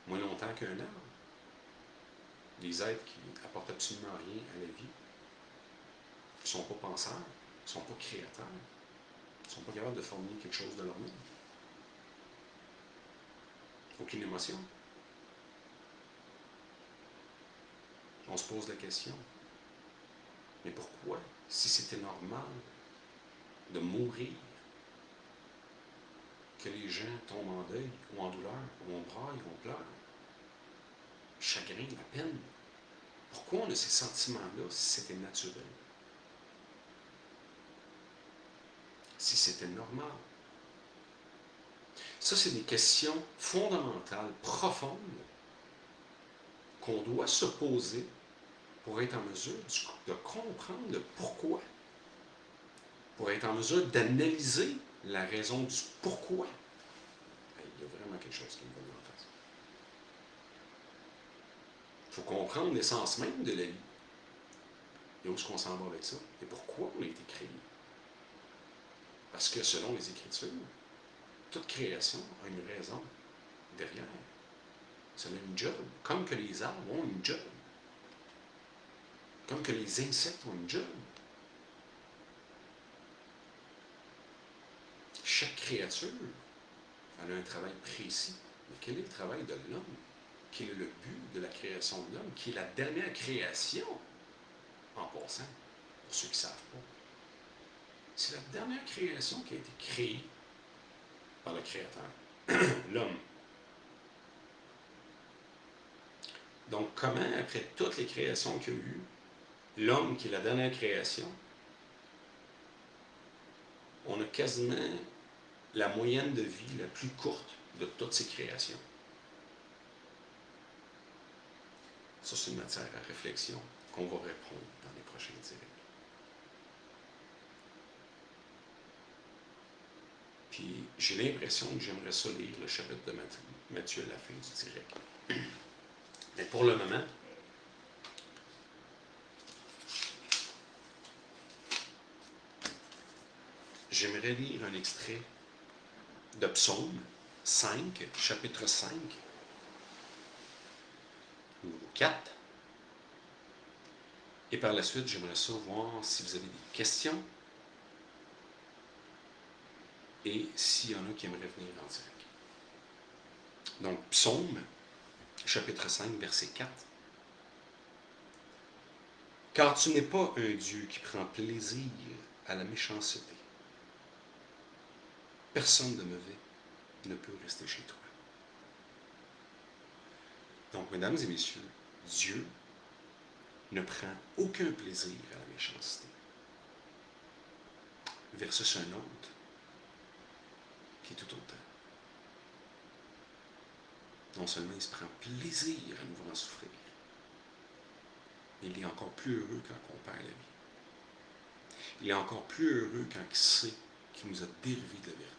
Moins longtemps qu'un arbre? Des êtres qui n'apportent absolument rien à la vie, qui ne sont pas penseurs, qui ne sont pas créateurs, qui ne sont pas capables de formuler quelque chose de leur même. Aucune émotion. On se pose la question, mais pourquoi, si c'était normal de mourir, que les gens tombent en deuil, ou en douleur, ou on braille, ou on pleure, chagrin, la peine, pourquoi on a ces sentiments-là si c'était naturel? Si c'était normal? Ça, c'est des questions fondamentales, profondes, qu'on doit se poser pour être en mesure de comprendre le pourquoi, pour être en mesure d'analyser la raison du pourquoi. Il y a vraiment quelque chose qui me va en face. Il faut comprendre l'essence même de la vie. Et où est-ce qu'on s'en va avec ça? Et pourquoi on a été créé? Parce que selon les Écritures, toute création a une raison derrière. Ça a une job. Comme que les arbres ont une job. Comme que les insectes ont une job. Chaque créature, elle a un travail précis. Mais quel est le travail de l'homme? Quel est le but de la création de l'homme? Qui est la dernière création, en passant, pour ceux qui ne savent pas. C'est la dernière création qui a été créée par le Créateur, l'homme. Donc, comment, après toutes les créations qu'il y a eu, l'homme, qui est la dernière création, on a quasiment la moyenne de vie la plus courte de toutes ces créations. Ça, c'est une matière à réflexion qu'on va répondre dans les prochains directs. Puis, j'ai l'impression que j'aimerais ça lire le chapitre de Matthieu à la fin du direct. Mais pour le moment, j'aimerais lire un extrait de Psaume 5, chapitre 5, ou 4. Et par la suite, j'aimerais savoir si vous avez des questions et s'il y en a qui aimeraient venir en direct. Donc, Psaume, chapitre 5, verset 4. Car tu n'es pas un Dieu qui prend plaisir à la méchanceté. Personne de mauvais ne peut rester chez toi. Donc, mesdames et messieurs, Dieu ne prend aucun plaisir à la méchanceté. Versus un autre qui est tout autant. Non seulement il se prend plaisir à nous voir souffrir, mais il est encore plus heureux quand on perd la vie. Il est encore plus heureux quand il sait qu'il nous a dérivé de la vérité.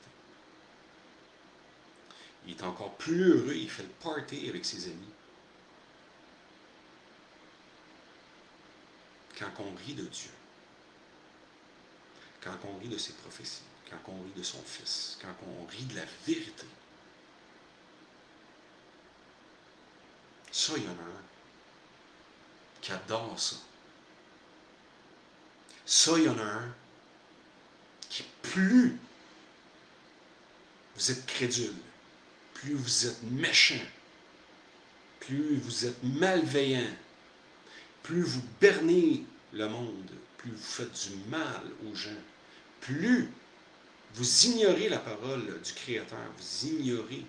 Il est encore plus heureux, il fait le party avec ses amis. Quand on rit de Dieu, quand on rit de ses prophéties, quand on rit de son Fils, quand on rit de la vérité, ça, il y en a un qui adore ça. Ça, il y en a un qui, plus vous êtes crédule, plus vous êtes méchant, plus vous êtes malveillant, plus vous bernez le monde, plus vous faites du mal aux gens, plus vous ignorez la parole du Créateur, vous ignorez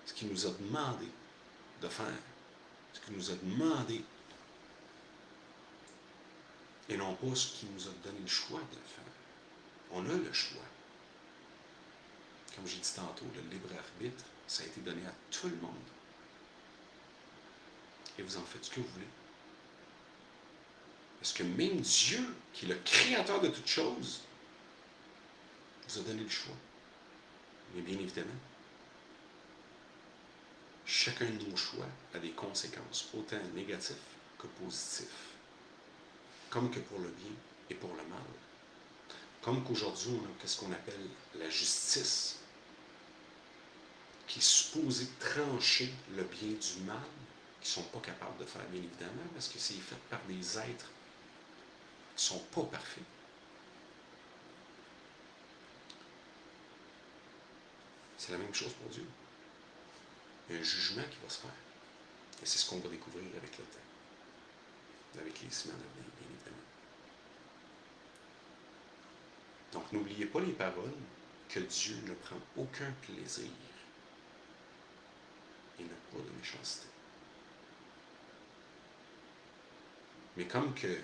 ce qu'il nous a demandé de faire ce qu'il nous a demandé et non pas ce qu'il nous a donné le choix de le faire. On a le choix. Comme j'ai dit tantôt, le libre arbitre, ça a été donné à tout le monde. Et vous en faites ce que vous voulez. Parce que même Dieu, qui est le créateur de toutes choses, vous a donné le choix. Mais bien évidemment, chacun de nos choix a des conséquences, autant négatives que positives. Comme que pour le bien et pour le mal. Comme qu'aujourd'hui, on a ce qu'on appelle la justice, qui est supposée trancher le bien du mal, qui ne sont pas capables de faire, bien évidemment, parce que c'est fait par des êtres qui ne sont pas parfaits. C'est la même chose pour Dieu. Il y a un jugement qui va se faire. Et c'est ce qu'on va découvrir avec le temps. Avec les semaines à venir, bien évidemment. Donc, n'oubliez pas les paroles que Dieu ne prend aucun plaisir et n'a pas de méchanceté. Mais comme qu'il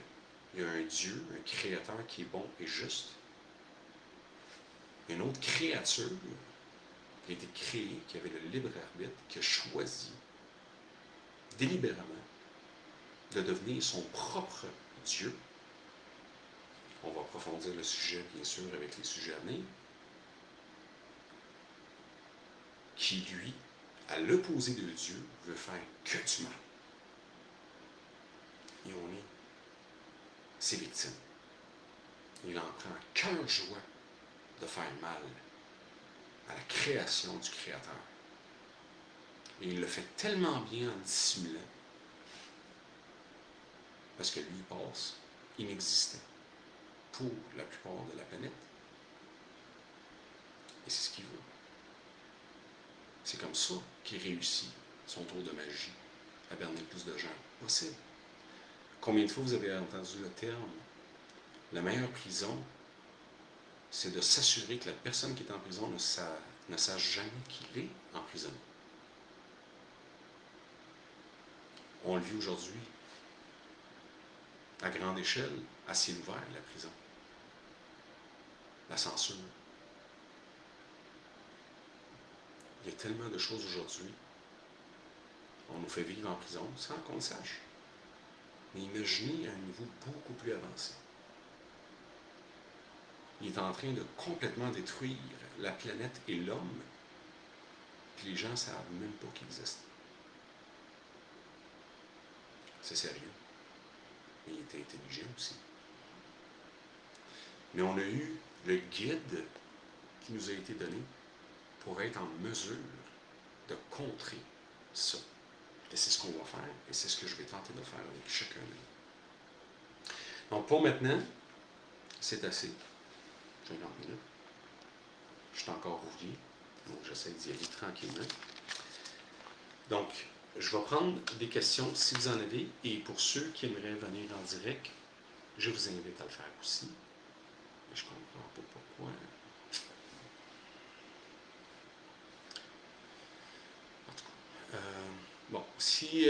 y a un Dieu, un créateur qui est bon et juste, une autre créature qui a été créée, qui avait le libre arbitre, qui a choisi délibérément de devenir son propre Dieu. On va approfondir le sujet, bien sûr, avec les sujets à venir. Qui, lui, à l'opposé de Dieu, veut faire que du mal. Et on est ses victimes. Il en prend cœur joie de faire mal à la création du Créateur. Et il le fait tellement bien en dissimulant, parce que lui passe inexistant pour la plupart de la planète. Et c'est ce qu'il veut. C'est comme ça qu'il réussit son tour de magie à berner le plus de gens possible. Combien de fois vous avez entendu le terme « la meilleure prison », c'est de s'assurer que la personne qui est en prison ne sache jamais qu'il est emprisonné. On le vit aujourd'hui, à grande échelle, à ciel ouvert, la prison. La censure. Il y a tellement de choses aujourd'hui. On nous fait vivre en prison sans qu'on le sache. Mais imaginez à un niveau beaucoup plus avancé. Il est en train de complètement détruire la planète et l'homme, puis les gens ne savent même pas qu'il existe. C'est sérieux. Mais il était intelligent aussi. Mais on a eu le guide qui nous a été donné pour être en mesure de contrer ça. Et c'est ce qu'on va faire, et c'est ce que je vais tenter de faire avec chacun de nous. Donc pour maintenant, c'est assez. J'ai 50 minutes. Je suis encore rouillé, donc j'essaie d'y aller tranquillement. Donc, je vais prendre des questions si vous en avez, et pour ceux qui aimeraient venir en direct, je vous invite à le faire aussi. Mais je ne comprends pas pourquoi. En tout cas, bon, si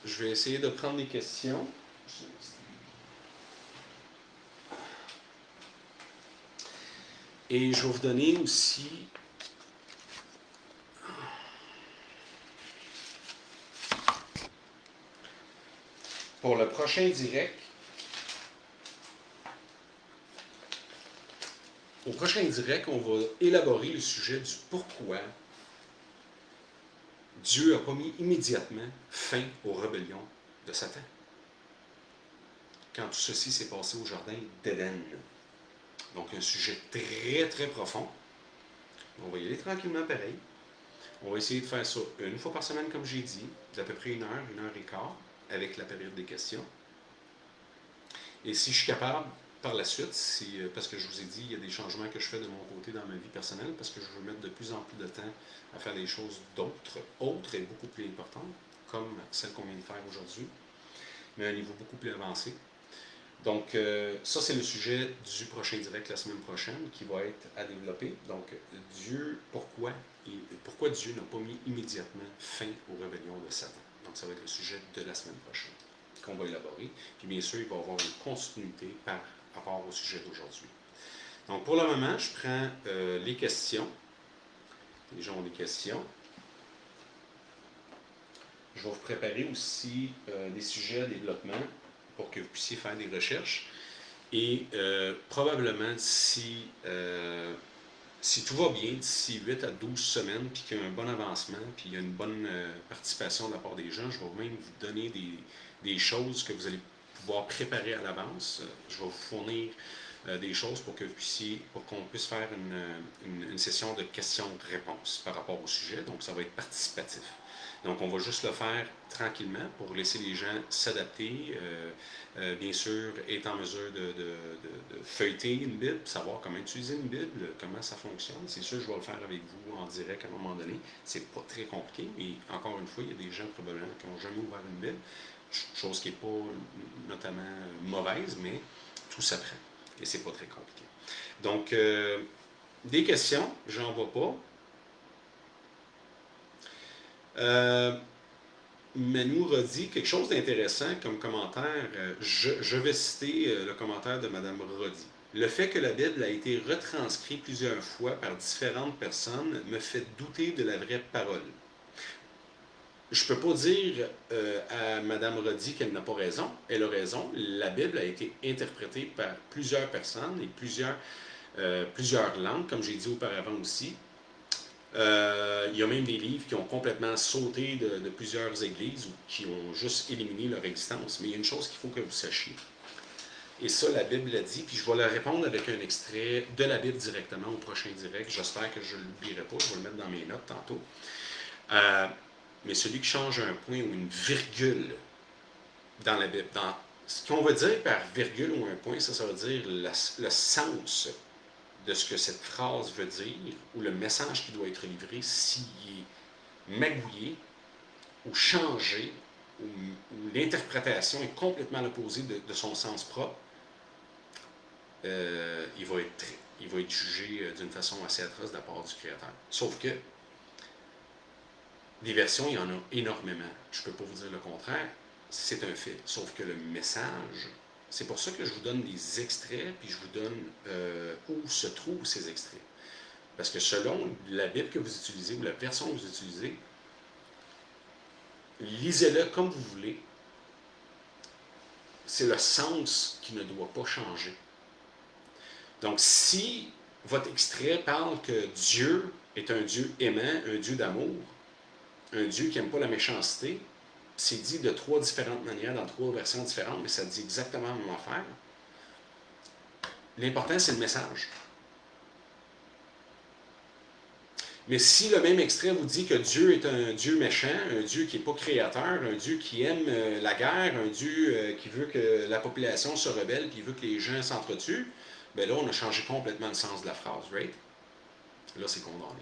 je vais essayer de prendre des questions. Et je vais vous donner aussi pour le prochain direct. Au prochain direct, on va élaborer le sujet du pourquoi Dieu n'a pas mis immédiatement fin aux rébellions de Satan. Quand tout ceci s'est passé au jardin d'Éden. Donc un sujet très très profond. On va y aller tranquillement pareil. On va essayer de faire ça une fois par semaine, comme j'ai dit, d'à peu près 1 heure et quart, avec la période des questions. Et si je suis capable, par la suite, parce que je vous ai dit, il y a des changements que je fais de mon côté dans ma vie personnelle, parce que je veux mettre de plus en plus de temps à faire des choses autres et beaucoup plus importantes, comme celles qu'on vient de faire aujourd'hui, mais à un niveau beaucoup plus avancé. Donc, ça, c'est le sujet du prochain direct la semaine prochaine qui va être à développer. Donc, Dieu, pourquoi Dieu n'a pas mis immédiatement fin aux rébellions de Satan? Donc, ça va être le sujet de la semaine prochaine qu'on va élaborer. Puis, bien sûr, il va y avoir une continuité par rapport au sujet d'aujourd'hui. Donc, pour le moment, je prends les questions. Les gens ont des questions. Je vais vous préparer aussi des sujets à développement pour que vous puissiez faire des recherches. Et probablement, si tout va bien, d'ici 8 à 12 semaines, puis qu'il y a un bon avancement, puis il y a une bonne participation de la part des gens, je vais même vous donner des choses que vous allez pouvoir préparer à l'avance. Je vais vous fournir des choses pour qu'on puisse faire une session de questions-réponses par rapport au sujet. Donc, ça va être participatif. Donc, on va juste le faire tranquillement pour laisser les gens s'adapter. Bien sûr, être en mesure de feuilleter une Bible, savoir comment utiliser une Bible, comment ça fonctionne. C'est sûr, je vais le faire avec vous en direct à un moment donné. C'est pas très compliqué, mais encore une fois, il y a des gens probablement qui n'ont jamais ouvert une Bible, chose qui n'est pas notamment mauvaise, mais tout s'apprend. Et c'est pas très compliqué. Donc, des questions, j'en vois pas. Manu Rodi, quelque chose d'intéressant comme commentaire. Je vais citer le commentaire de Mme Rodi. Le fait que la Bible a été retranscrite plusieurs fois par différentes personnes me fait douter de la vraie parole. Je ne peux pas dire à Mme Rodi qu'elle n'a pas raison. Elle a raison. La Bible a été interprétée par plusieurs personnes et plusieurs langues, comme j'ai dit auparavant aussi. Il y a même des livres qui ont complètement sauté de plusieurs églises ou qui ont juste éliminé leur existence. Mais il y a une chose qu'il faut que vous sachiez. Et ça, la Bible l'a dit, puis je vais leur répondre avec un extrait de la Bible directement au prochain direct. J'espère que je ne l'oublierai pas, je vais le mettre dans mes notes tantôt. Mais celui qui change un point ou une virgule dans la Bible, ce qu'on veut dire par virgule ou un point, ça veut dire le sens de ce que cette phrase veut dire, ou le message qui doit être livré, s'il est magouillé, ou changé, ou l'interprétation est complètement à l'opposé de son sens propre, il va être jugé d'une façon assez atroce de la part du Créateur. Sauf que, des versions, il y en a énormément. Je ne peux pas vous dire le contraire, c'est un fait. Sauf que le message, c'est pour ça que je vous donne des extraits, puis je vous donne où se trouvent ces extraits. Parce que selon la Bible que vous utilisez, ou la version que vous utilisez, lisez-le comme vous voulez. C'est le sens qui ne doit pas changer. Donc, si votre extrait parle que Dieu est un Dieu aimant, un Dieu d'amour, un Dieu qui n'aime pas la méchanceté, c'est dit de 3 différentes manières, dans 3 versions différentes, mais ça dit exactement la même affaire. L'important, c'est le message. Mais si le même extrait vous dit que Dieu est un Dieu méchant, un Dieu qui n'est pas créateur, un Dieu qui aime la guerre, un Dieu qui veut que la population se rebelle, qui veut que les gens s'entretuent, bien là, on a changé complètement le sens de la phrase, right? Là, c'est condamné.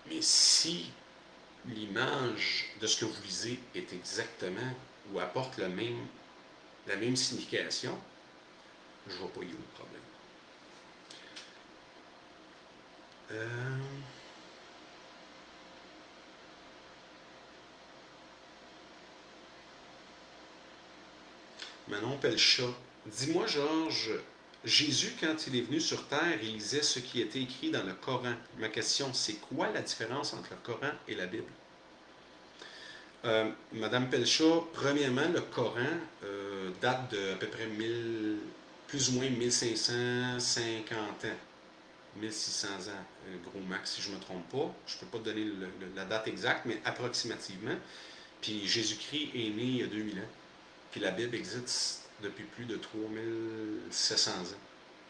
Mais si l'image de ce que vous lisez est exactement ou apporte la même signification, je ne vois pas où est le problème. Manon Pelchat. Dis-moi, Georges, Jésus, quand il est venu sur terre, il lisait ce qui était écrit dans le Coran. Ma question, c'est quoi la différence entre le Coran et la Bible? Madame Pelchat, premièrement, le Coran date de à peu près plus ou moins 1550 ans. 1600 ans, gros max, si je ne me trompe pas. Je ne peux pas te donner la date exacte, mais approximativement. Puis Jésus-Christ est né il y a 2000 ans. Puis la Bible existe depuis plus de 3700 ans.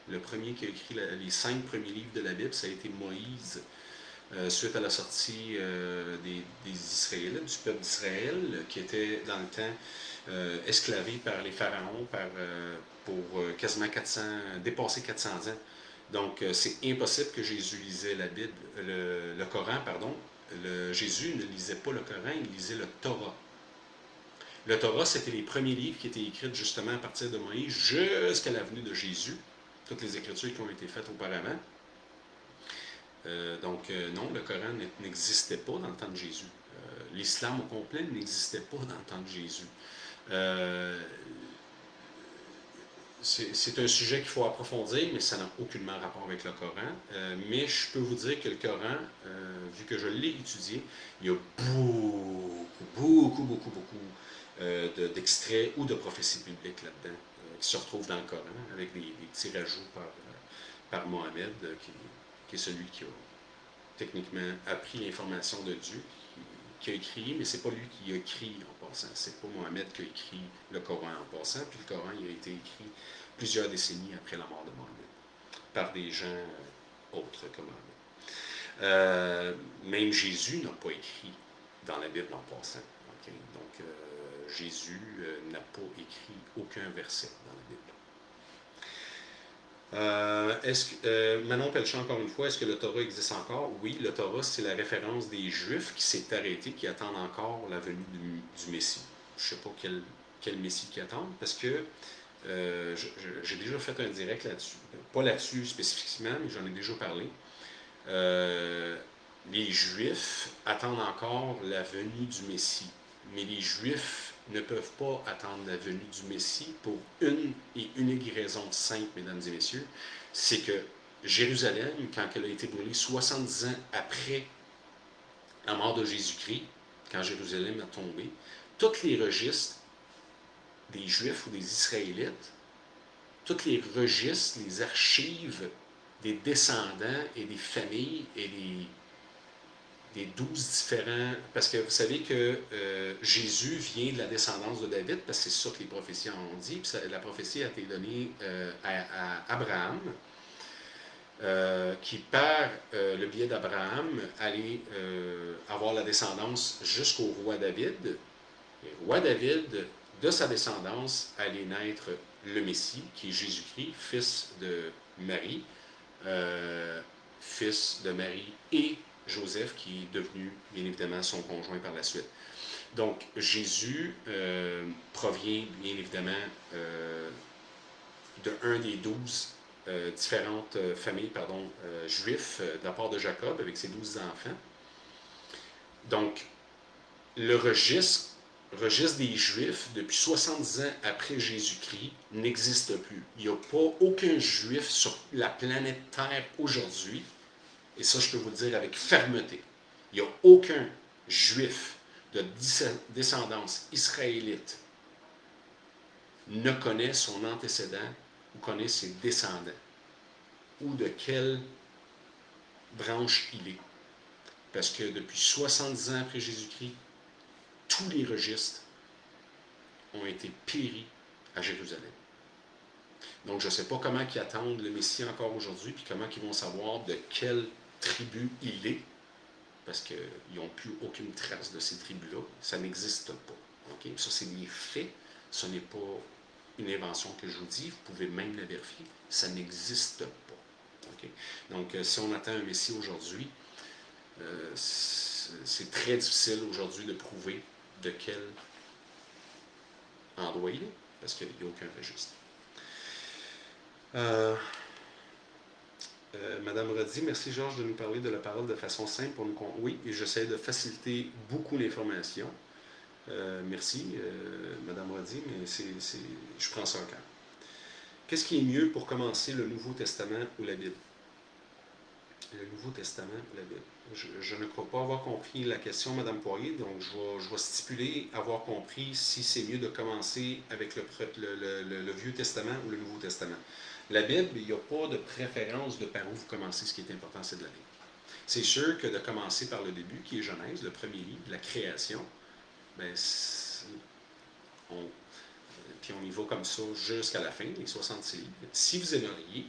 Le premier qui a écrit les 5 premiers livres de la Bible, ça a été Moïse, suite à la sortie des Israélites, du peuple d'Israël, qui était dans le temps esclavé par les pharaons pour quasiment dépasser 400 ans. Donc, c'est impossible que Jésus lisait la Bible, le Coran, pardon. Jésus ne lisait pas le Coran, il lisait le Torah. Le Torah, c'était les premiers livres qui étaient écrits justement à partir de Moïse jusqu'à la venue de Jésus. Toutes les écritures qui ont été faites auparavant. Non, le Coran n'existait pas dans le temps de Jésus. L'islam au complet n'existait pas dans le temps de Jésus. C'est un sujet qu'il faut approfondir, mais ça n'a aucunement rapport avec le Coran. Mais je peux vous dire que le Coran, vu que je l'ai étudié, il y a beaucoup d'extraits ou de prophéties bibliques là-dedans qui se retrouvent dans le Coran, avec des petits rajouts par Mohammed, qui est celui qui a techniquement appris l'information de Dieu, qui a écrit, mais c'est pas lui qui a écrit en passant. C'est pas Mohammed qui a écrit le Coran en passant, puis le Coran il a été écrit plusieurs décennies après la mort de Mohammed, par des gens autres que Mohammed. Même Jésus n'a pas écrit dans la Bible en passant. Okay? Donc, Jésus n'a pas écrit aucun verset dans la Bible. Manon Pelchat, encore une fois, est-ce que le Torah existe encore? Oui, le Torah, c'est la référence des Juifs qui s'est arrêté, qui attendent encore la venue du Messie. Je ne sais pas quel Messie qui attendent, parce que j'ai déjà fait un direct là-dessus. Pas là-dessus spécifiquement, mais j'en ai déjà parlé. Les Juifs attendent encore la venue du Messie. Mais les Juifs ne peuvent pas attendre la venue du Messie pour une et unique raison simple, mesdames et messieurs, c'est que Jérusalem, quand elle a été brûlée 70 ans après la mort de Jésus-Christ, quand Jérusalem a tombé, tous les registres des Juifs ou des Israélites, tous les registres, les archives des descendants et des familles et des 12 différents... Parce que vous savez que Jésus vient de la descendance de David, parce que c'est ça que les prophéties ont dit, puis la prophétie a été donnée à Abraham, qui par le biais d'Abraham allait avoir la descendance jusqu'au roi David. Et le roi David, de sa descendance, allait naître le Messie, qui est Jésus-Christ, fils de Marie, et Joseph, qui est devenu, bien évidemment, son conjoint par la suite. Donc, Jésus provient, bien évidemment, de un des 12 différentes familles juifs de la part de Jacob, avec ses 12 enfants. Donc, le registre des Juifs, depuis 70 ans après Jésus-Christ, n'existe plus. Il n'y a pas aucun Juif sur la planète Terre aujourd'hui, et ça je peux vous le dire avec fermeté, il n'y a aucun Juif de descendance israélite ne connaît son antécédent ou connaît ses descendants, ou de quelle branche il est. Parce que depuis 70 ans après Jésus-Christ, tous les registres ont été péris à Jérusalem. Donc, je ne sais pas comment ils attendent le Messie encore aujourd'hui, puis comment ils vont savoir de quelle tribu il est, parce qu'ils n'ont plus aucune trace de ces tribus-là. Ça n'existe pas. Okay? Ça, c'est des faits. Ce n'est pas une invention que je vous dis. Vous pouvez même la vérifier. Ça n'existe pas. Okay? Donc, si on attend un Messie aujourd'hui, c'est très difficile aujourd'hui de prouver de quel endroit il est, parce qu'il n'y a aucun registre. Madame Roddy, merci Georges de nous parler de la parole de façon simple pour nous. Oui, et j'essaie de faciliter beaucoup l'information. Merci, Madame Roddy, mais je prends ça en cœur. Qu'est-ce qui est mieux pour commencer le Nouveau Testament ou la Bible? Le Nouveau Testament ou la Bible? Je ne crois pas avoir compris la question, Madame Poirier, donc je vais stipuler avoir compris si c'est mieux de commencer avec le Vieux Testament ou le Nouveau Testament. La Bible, il n'y a pas de préférence de par où vous commencez, ce qui est important, c'est de la Bible. C'est sûr que de commencer par le début, qui est Genèse, le premier livre, la création, ben, puis on y va comme ça jusqu'à la fin, les 66 livres. Si vous aimeriez,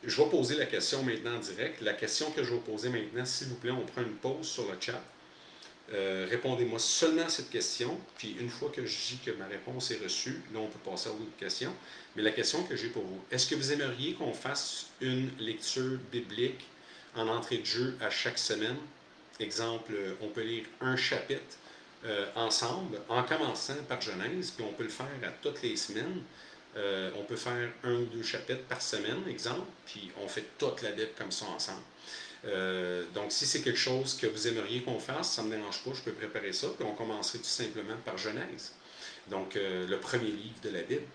je vais poser la question maintenant en direct. La question que je vais poser maintenant, s'il vous plaît, on prend une pause sur le chat. Répondez-moi seulement à cette question, puis une fois que je dis que ma réponse est reçue, là on peut passer à d'autres questions. Mais la question que j'ai pour vous, est-ce que vous aimeriez qu'on fasse une lecture biblique en entrée de jeu à chaque semaine? Exemple, on peut lire un chapitre ensemble, en commençant par Genèse, puis on peut le faire à toutes les semaines. On peut faire 1 ou 2 chapitres par semaine, exemple, puis on fait toute la Bible comme ça ensemble. Donc, si c'est quelque chose que vous aimeriez qu'on fasse, ça ne me dérange pas, je peux préparer ça, puis on commencerait tout simplement par Genèse. Donc, le premier livre de la Bible.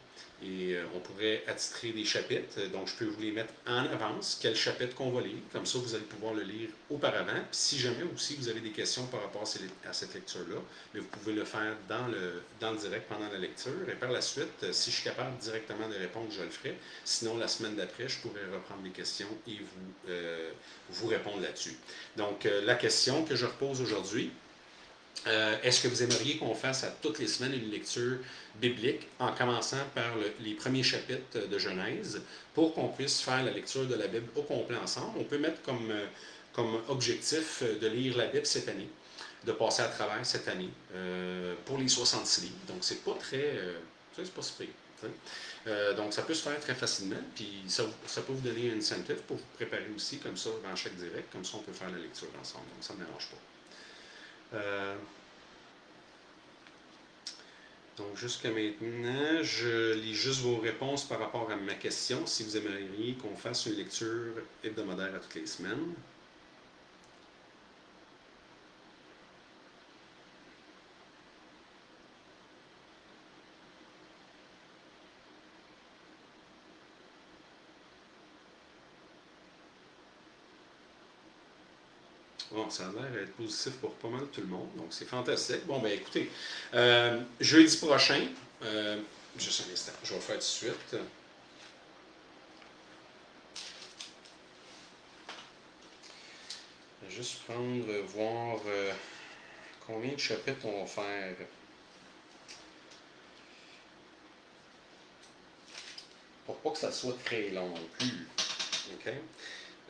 Et on pourrait attitrer des chapitres. Donc, je peux vous les mettre en avance, quel chapitre qu'on va lire. Comme ça, vous allez pouvoir le lire auparavant. Puis, si jamais aussi vous avez des questions par rapport à cette lecture-là, vous pouvez le faire dans le direct pendant la lecture. Et par la suite, si je suis capable directement de répondre, je le ferai. Sinon, la semaine d'après, je pourrais reprendre les questions et vous répondre là-dessus. Donc, la question que je repose aujourd'hui, est-ce que vous aimeriez qu'on fasse à toutes les semaines une lecture biblique en commençant par les premiers chapitres de Genèse pour qu'on puisse faire la lecture de la Bible au complet ensemble? On peut mettre comme objectif de lire la Bible cette année, de passer à travers cette année pour les 66 livres. Donc, c'est pas très... c'est pas si pire. Donc, ça peut se faire très facilement, puis ça peut vous donner un incentive pour vous préparer aussi, comme ça, dans chaque direct, comme ça, on peut faire la lecture ensemble. Donc, ça ne me dérange pas. Donc, jusqu'à maintenant, je lis juste vos réponses par rapport à ma question. Si vous aimeriez qu'on fasse une lecture hebdomadaire à toutes les semaines. Bon, ça a l'air d'être positif pour pas mal tout le monde, donc c'est fantastique. Bon, ben écoutez, jeudi prochain, juste un instant, je vais faire tout de suite. Je vais juste prendre, voir combien de chapitres on va faire. Pour pas que ça soit très long non plus. OK?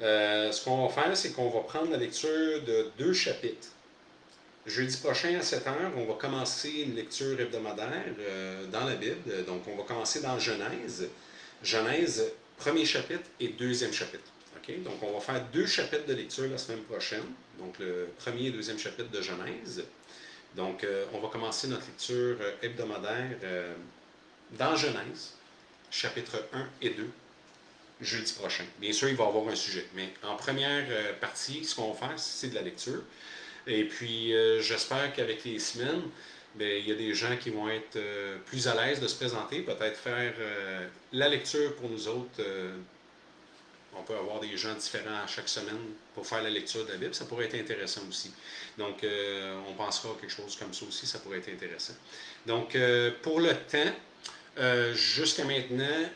Ce qu'on va faire, c'est qu'on va prendre la lecture de 2 chapitres. Jeudi prochain à 7 heures, on va commencer une lecture hebdomadaire dans la Bible. Donc, on va commencer dans Genèse. Genèse, premier chapitre et deuxième chapitre. Okay? Donc, on va faire 2 chapitres de lecture la semaine prochaine. Donc, le premier et deuxième chapitre de Genèse. Donc, on va commencer notre lecture hebdomadaire dans Genèse, chapitre 1 et 2. Jeudi prochain. Bien sûr, il va y avoir un sujet. Mais en première partie, ce qu'on va faire, c'est de la lecture. Et puis, j'espère qu'avec les semaines, bien, il y a des gens qui vont être plus à l'aise de se présenter, peut-être faire la lecture pour nous autres. On peut avoir des gens différents à chaque semaine pour faire la lecture de la Bible. Ça pourrait être intéressant aussi. Donc, on pensera à quelque chose comme ça aussi. Ça pourrait être intéressant. Donc, pour le temps, jusqu'à maintenant,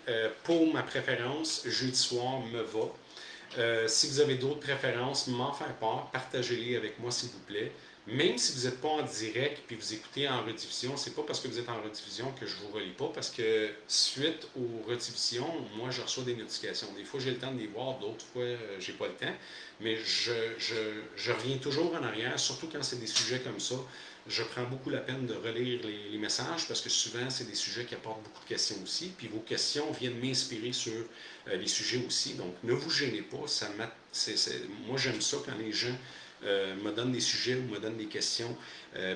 pour ma préférence, jeudi soir me va. Si vous avez d'autres préférences, m'en faire part, partagez-les avec moi s'il vous plaît. Même si vous n'êtes pas en direct puis vous écoutez en rediffusion, c'est pas parce que vous êtes en rediffusion que je vous relis pas, parce que suite aux rediffusions, moi je reçois des notifications. Des fois j'ai le temps de les voir, d'autres fois j'ai pas le temps. Mais je reviens toujours en arrière, surtout quand c'est des sujets comme ça. Je prends beaucoup la peine de relire les messages parce que souvent, c'est des sujets qui apportent beaucoup de questions aussi. Puis vos questions viennent m'inspirer sur les sujets aussi. Donc, ne vous gênez pas. Moi, j'aime ça quand les gens me donnent des sujets ou me donnent des questions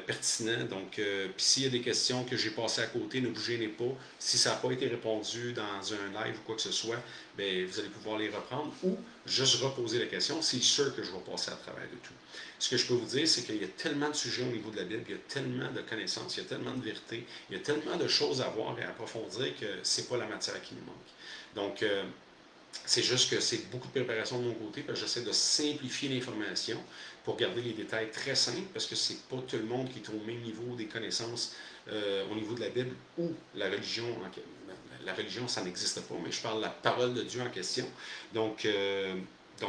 pertinentes. Donc, puis s'il y a des questions que j'ai passées à côté, ne vous gênez pas. Si ça n'a pas été répondu dans un live ou quoi que ce soit, bien, vous allez pouvoir les reprendre ou juste reposer la question. C'est sûr que je vais passer à travers de tout. Ce que je peux vous dire, c'est qu'il y a tellement de sujets au niveau de la Bible, il y a tellement de connaissances, il y a tellement de vérités, il y a tellement de choses à voir et à approfondir que c'est pas la matière qui nous manque. Donc, c'est juste que c'est beaucoup de préparation de mon côté, parce que j'essaie de simplifier l'information pour garder les détails très simples, parce que c'est pas tout le monde qui est au même niveau des connaissances au niveau de la Bible ou la religion. La religion, ça n'existe pas, mais je parle de la parole de Dieu en question. Donc,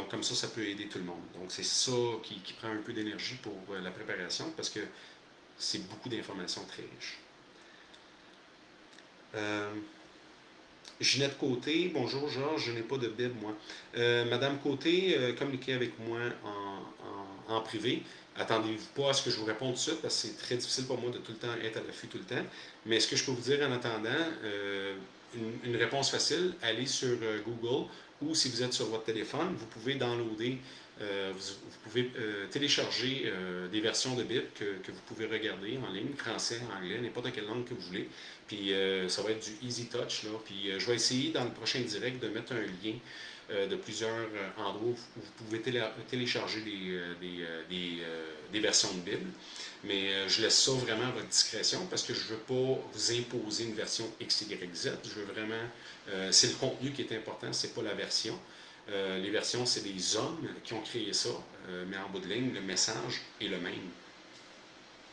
comme ça peut aider tout le monde. Donc, c'est ça qui prend un peu d'énergie pour la préparation, parce que c'est beaucoup d'informations très riches. Ginette Côté, bonjour Georges, je n'ai pas de Bible, moi. Madame Côté, communiquez avec moi en privé. Attendez-vous pas à ce que je vous réponde tout de suite, parce que c'est très difficile pour moi de tout le temps être à l'affût tout le temps. Mais ce que je peux vous dire en attendant, une réponse facile, allez sur Google, ou si vous êtes sur votre téléphone, vous pouvez downloader, vous pouvez télécharger des versions de Bible que vous pouvez regarder en ligne, français, anglais, n'importe quelle langue que vous voulez. Puis ça va être du Easy Touch. Là. Puis je vais essayer dans le prochain direct de mettre un lien de plusieurs endroits où vous pouvez télécharger des versions de Bible. Mais je laisse ça vraiment à votre discrétion parce que je ne veux pas vous imposer une version X, Y, Z. Je veux vraiment. C'est le contenu qui est important, c'est pas la version. Les versions, c'est des hommes qui ont créé ça, mais en bout de ligne, le message est le même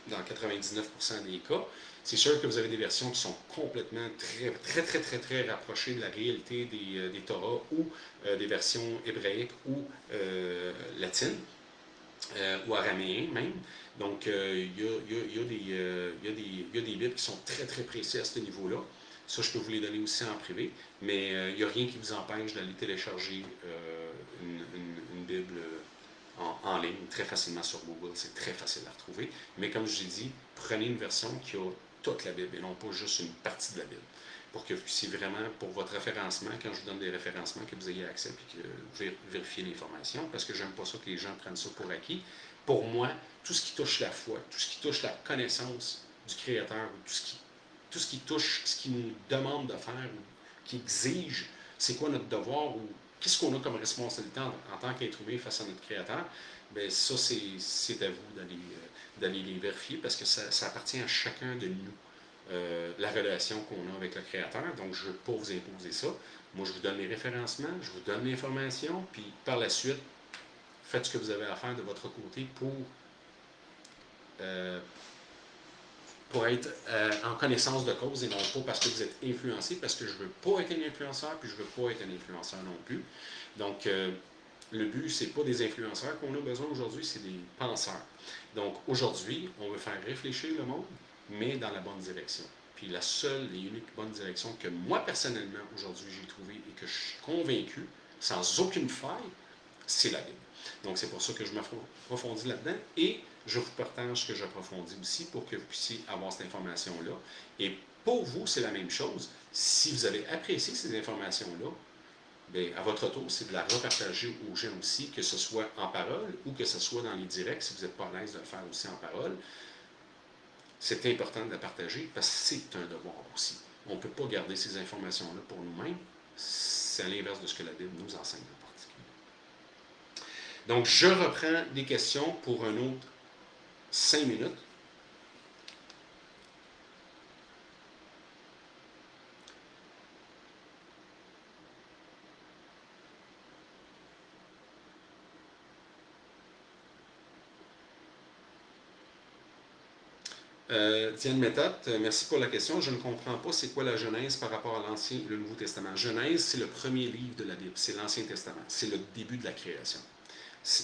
dans 99% des cas. C'est sûr que vous avez des versions qui sont complètement très rapprochées de la réalité des Torahs ou des versions hébraïques ou latines ou araméens même. Donc, il y a des Bibles qui sont très précis à ce niveau-là. Ça, je peux vous les donner aussi en privé, mais il n'y a rien qui vous empêche d'aller télécharger une Bible en ligne très facilement sur Google. C'est très facile à retrouver. Mais comme je l'ai dit, prenez une version qui a toute la Bible et non pas juste une partie de la Bible. Pour que vous puissiez vraiment, pour votre référencement, quand je vous donne des référencements, que vous ayez accès et que vous vérifiez l'information, parce que j'aime pas ça que les gens prennent ça pour acquis. Pour moi, tout ce qui touche la foi, tout ce qui touche la connaissance du Créateur, tout ce qui touche, ce qu'il nous demande de faire, ou qui exige, c'est quoi notre devoir, ou qu'est-ce qu'on a comme responsabilité en tant qu'être humain face à notre Créateur, bien ça, c'est à vous d'aller les vérifier, parce que ça appartient à chacun de nous. La relation qu'on a avec le Créateur. Donc, je ne veux pas vous imposer ça. Moi, je vous donne les référencements, je vous donne l'information, puis par la suite, faites ce que vous avez à faire de votre côté euh, pour être en connaissance de cause et non pas parce que vous êtes influencé, parce que je ne veux pas être un influenceur, puis je ne veux pas être un influenceur non plus. Donc, le but, ce n'est pas des influenceurs qu'on a besoin aujourd'hui, c'est des penseurs. Donc, aujourd'hui, on veut faire réfléchir le monde, mais dans la bonne direction. Puis la seule et unique bonne direction que moi, personnellement, aujourd'hui, j'ai trouvée et que je suis convaincu, sans aucune faille, c'est la Bible. Donc, c'est pour ça que je m'approfondis là-dedans et je vous partage ce que j'approfondis aussi pour que vous puissiez avoir cette information-là. Et pour vous, c'est la même chose. Si vous avez apprécié ces informations-là, bien, à votre tour, c'est de la repartager aux gens aussi, que ce soit en parole ou que ce soit dans les directs, si vous n'êtes pas à l'aise de le faire aussi en parole. C'est important de la partager parce que c'est un devoir aussi. On ne peut pas garder ces informations-là pour nous-mêmes. C'est à l'inverse de ce que la Bible nous enseigne en particulier. Donc, je reprends des questions pour un autre 5 minutes. Diane Méthode, merci pour la question. Je ne comprends pas c'est quoi la Genèse par rapport à l'Ancien et le Nouveau Testament. Genèse, c'est le premier livre de la Bible, c'est l'Ancien Testament, c'est le début de la création.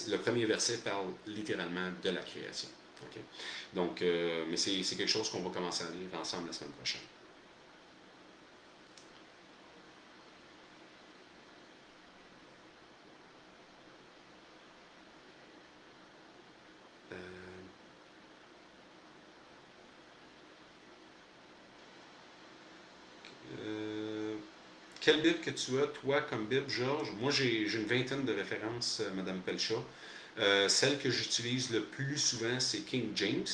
Le premier verset parle littéralement de la création. Okay? Donc, mais c'est quelque chose qu'on va commencer à lire ensemble la semaine prochaine. Quelle Bible que tu as, toi, comme Bible, Georges? Moi, j'ai une vingtaine de références, Madame Pelcha. Celle que j'utilise le plus souvent, c'est King James.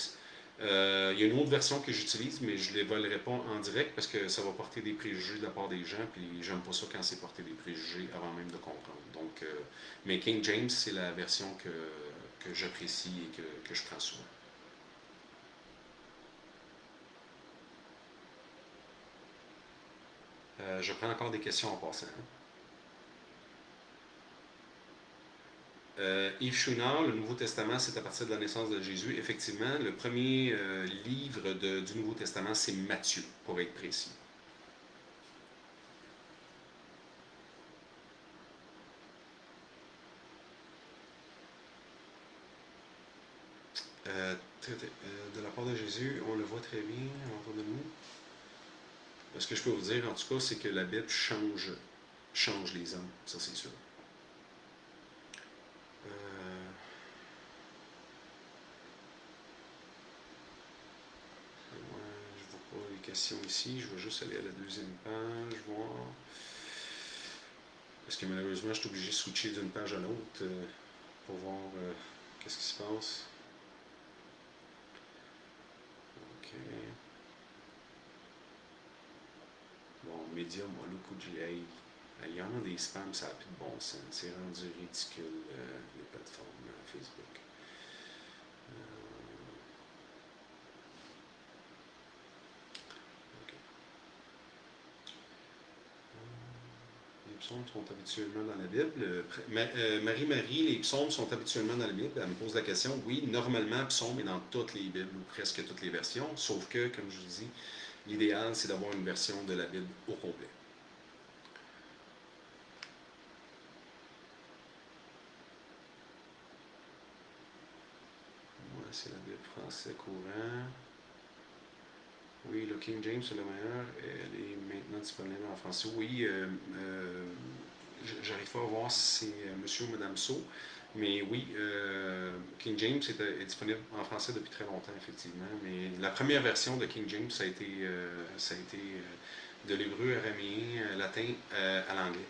Il y a une autre version que j'utilise, mais je ne les volerai pas en direct parce que ça va porter des préjugés de la part des gens, puis j'aime pas ça quand c'est porter des préjugés avant même de comprendre. Donc, mais King James, c'est la version que j'apprécie et que je prends souvent. Je prends encore des questions en passant. Yves Chouinard, le Nouveau Testament, c'est à partir de la naissance de Jésus. Effectivement, le premier livre du Nouveau Testament, c'est Matthieu, pour être précis. De la part de Jésus, on le voit très bien autour de nous. Ce que je peux vous dire, en tout cas, c'est que la Bible change les hommes, ça c'est sûr. Je ne vois pas les questions ici, je vais juste aller à la deuxième page, voir. parce que malheureusement, je suis obligé de switcher d'une page à l'autre pour voir qu'est-ce qui se passe. OK. Bon, Medium, on a le coup de l'œil. Il y en a des spams, ça n'a plus de bon sens. C'est rendu ridicule, les plateformes Facebook. OK. Les psaumes sont habituellement dans la Bible. Marie-Marie, les psaumes sont habituellement dans la Bible. Elle me pose la question. Oui, normalement, psaume est dans toutes les Bibles, ou presque toutes les versions. Sauf que, comme je vous dis, l'idéal, c'est d'avoir une version de la Bible au complet. Moi, c'est la Bible français courant. Oui, le King James, c'est le meilleur. Elle est maintenant disponible en français. Oui, j'arrive pas à voir si c'est monsieur ou madame So, mais oui, King James est disponible en français depuis très longtemps, effectivement. Mais la première version de King James, ça a été de l'hébreu, araméen, latin à l'anglais.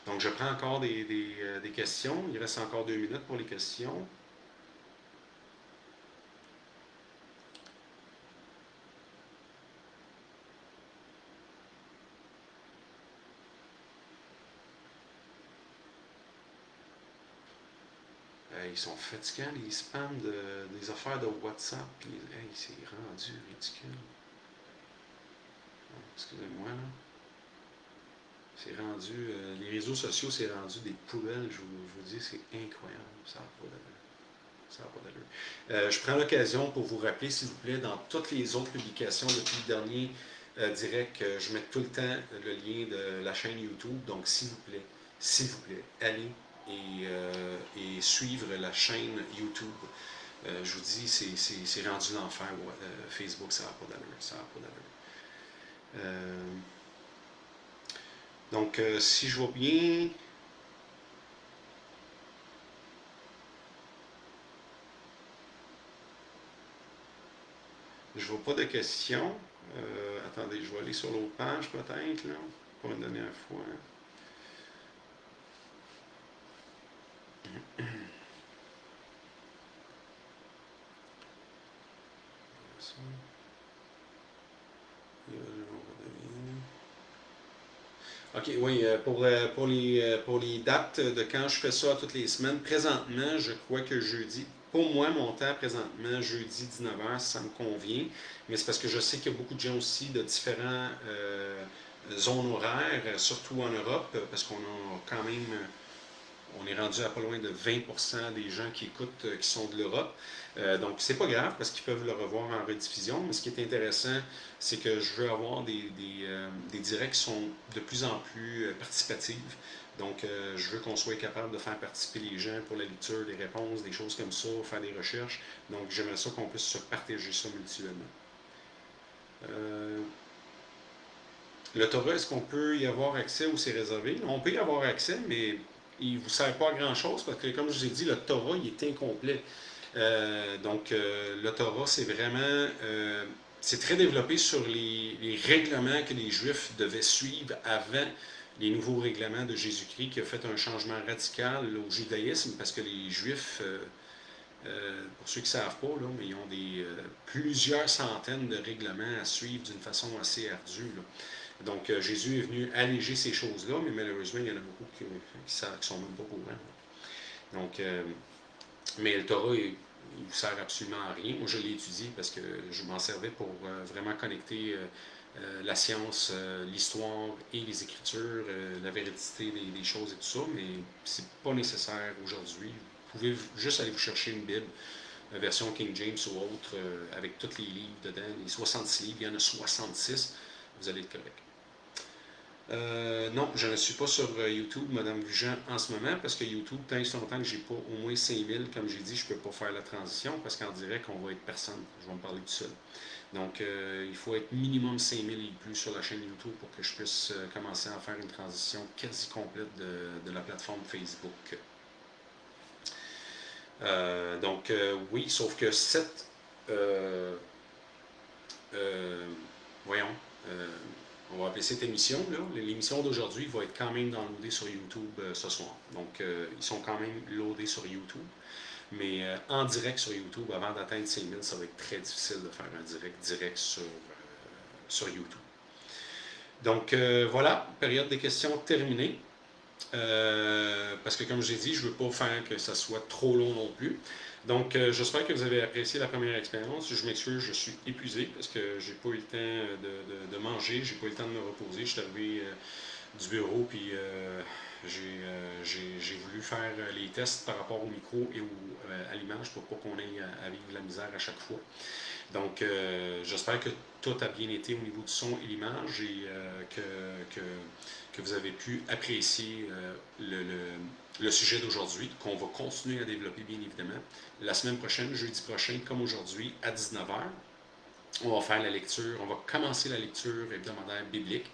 Donc, je prends encore des questions. Il reste encore 2 minutes pour les questions. Ils sont fatigants, les spams des affaires de WhatsApp. Hey, c'est rendu ridicule. Excusez-moi, là. C'est rendu. Les réseaux sociaux, c'est rendu des poubelles, je vous dis, c'est incroyable. Ça n'a pas d'allure. Ça n'a pas d'allure. Je prends l'occasion pour vous rappeler, s'il vous plaît, dans toutes les autres publications depuis le dernier direct, je mets tout le temps le lien de la chaîne YouTube. Donc, s'il vous plaît, allez et suivre la chaîne YouTube. Je vous dis, c'est rendu l'enfer. Facebook, ça n'a pas d'allure. Ça n'a pas d'allure. Donc, si je vois bien, je vois pas de questions. Attendez, je vais aller sur l'autre page peut-être, là, pour une dernière fois. OK, oui, pour les dates de quand je fais ça toutes les semaines, présentement, je crois que jeudi, pour moi, mon temps présentement, jeudi 19h, ça me convient, mais c'est parce que je sais qu'il y a beaucoup de gens aussi de différents zones horaires, surtout en Europe, parce qu'on a quand même on est rendu à pas loin de 20% des gens qui écoutent qui sont de l'Europe. Donc, c'est pas grave parce qu'ils peuvent le revoir en rediffusion. Mais ce qui est intéressant, c'est que je veux avoir des directs qui sont de plus en plus participatifs. Donc, je veux qu'on soit capable de faire participer les gens pour la lecture, des réponses, des choses comme ça, faire des recherches. Donc, j'aimerais ça qu'on puisse se partager ça mutuellement. Le Torah, est-ce qu'on peut y avoir accès ou c'est réservé? On peut y avoir accès, mais il ne vous sert pas à grand-chose parce que, comme je vous ai dit, le Torah, il est incomplet. Le Torah, c'est vraiment... c'est très développé sur les règlements que les Juifs devaient suivre avant les nouveaux règlements de Jésus-Christ qui a fait un changement radical au judaïsme parce que les Juifs... pour ceux qui ne savent pas, là, mais ils ont plusieurs centaines de règlements à suivre d'une façon assez ardue. Là. Donc, Jésus est venu alléger ces choses-là, mais malheureusement, il y en a beaucoup qui ne sont même pas courants. Donc, mais le Torah, il ne vous sert absolument à rien. Moi, je l'ai étudié parce que je m'en servais pour vraiment connecter la science, l'histoire et les Écritures, la véridicité des choses et tout ça, mais c'est pas nécessaire aujourd'hui. Vous pouvez juste aller vous chercher une Bible, version King James ou autre, avec tous les livres dedans, les 66 livres, il y en a 66, vous allez être correct. Non, je ne suis pas sur YouTube, Madame Vujan, en ce moment, parce que YouTube, tant et longtemps que j'ai pas au moins 5000, comme j'ai dit, je ne peux pas faire la transition, parce qu'en direct, on va être personne. Je vais me parler tout seul. Donc, il faut être minimum 5000 et plus sur la chaîne YouTube pour que je puisse commencer à faire une transition quasi complète de la plateforme Facebook. Oui, sauf que voyons, on va appeler cette émission, là. L'émission d'aujourd'hui va être quand même downloadée sur YouTube ce soir. Donc, ils sont quand même loadés sur YouTube. Mais en direct sur YouTube, avant d'atteindre 5000, ça va être très difficile de faire un direct sur YouTube. Donc, voilà, période des questions terminée. Parce que comme j'ai dit, je ne veux pas faire que ça soit trop long non plus. Donc, j'espère que vous avez apprécié la première expérience. Je m'excuse, je suis épuisé parce que j'ai pas eu le temps de manger, j'ai pas eu le temps de me reposer. Je suis arrivé du bureau, puis j'ai voulu faire les tests par rapport au micro et à l'image pour pas qu'on ait à vivre de la misère à chaque fois. Donc, j'espère que tout a bien été au niveau du son et l'image et que vous avez pu apprécier le sujet d'aujourd'hui, qu'on va continuer à développer bien évidemment. La semaine prochaine, jeudi prochain, comme aujourd'hui, à 19h, on va faire la lecture, on va commencer la lecture hebdomadaire biblique.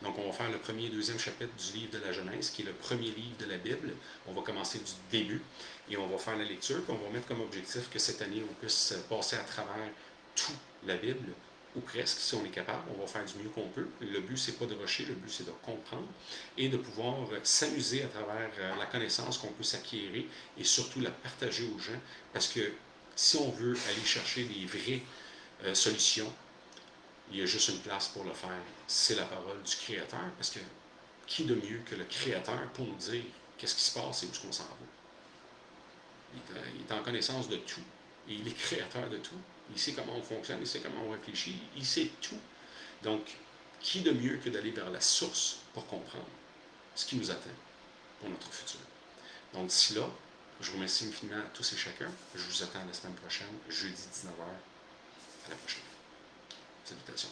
Donc, on va faire le premier et deuxième chapitre du livre de la Genèse, qui est le premier livre de la Bible. On va commencer du début et on va faire la lecture, puis on va mettre comme objectif que cette année, on puisse passer à travers toute la Bible, ou presque, si on est capable. On va faire du mieux qu'on peut. Le but, c'est pas de rusher, le but, c'est de comprendre et de pouvoir s'amuser à travers la connaissance qu'on peut s'acquérir et surtout la partager aux gens, parce que si on veut aller chercher des vraies solutions, il y a juste une place pour le faire. C'est la parole du Créateur, parce que qui de mieux que le Créateur pour nous dire qu'est-ce qui se passe et où est-ce qu'on s'en va? Il est en connaissance de tout. Et il est créateur de tout. Il sait comment on fonctionne, il sait comment on réfléchit, il sait tout. Donc, qui de mieux que d'aller vers la source pour comprendre ce qui nous attend pour notre futur? Donc, d'ici là, je vous remercie infiniment à tous et chacun. Je vous attends la semaine prochaine, jeudi 19h. À la prochaine. Salutations.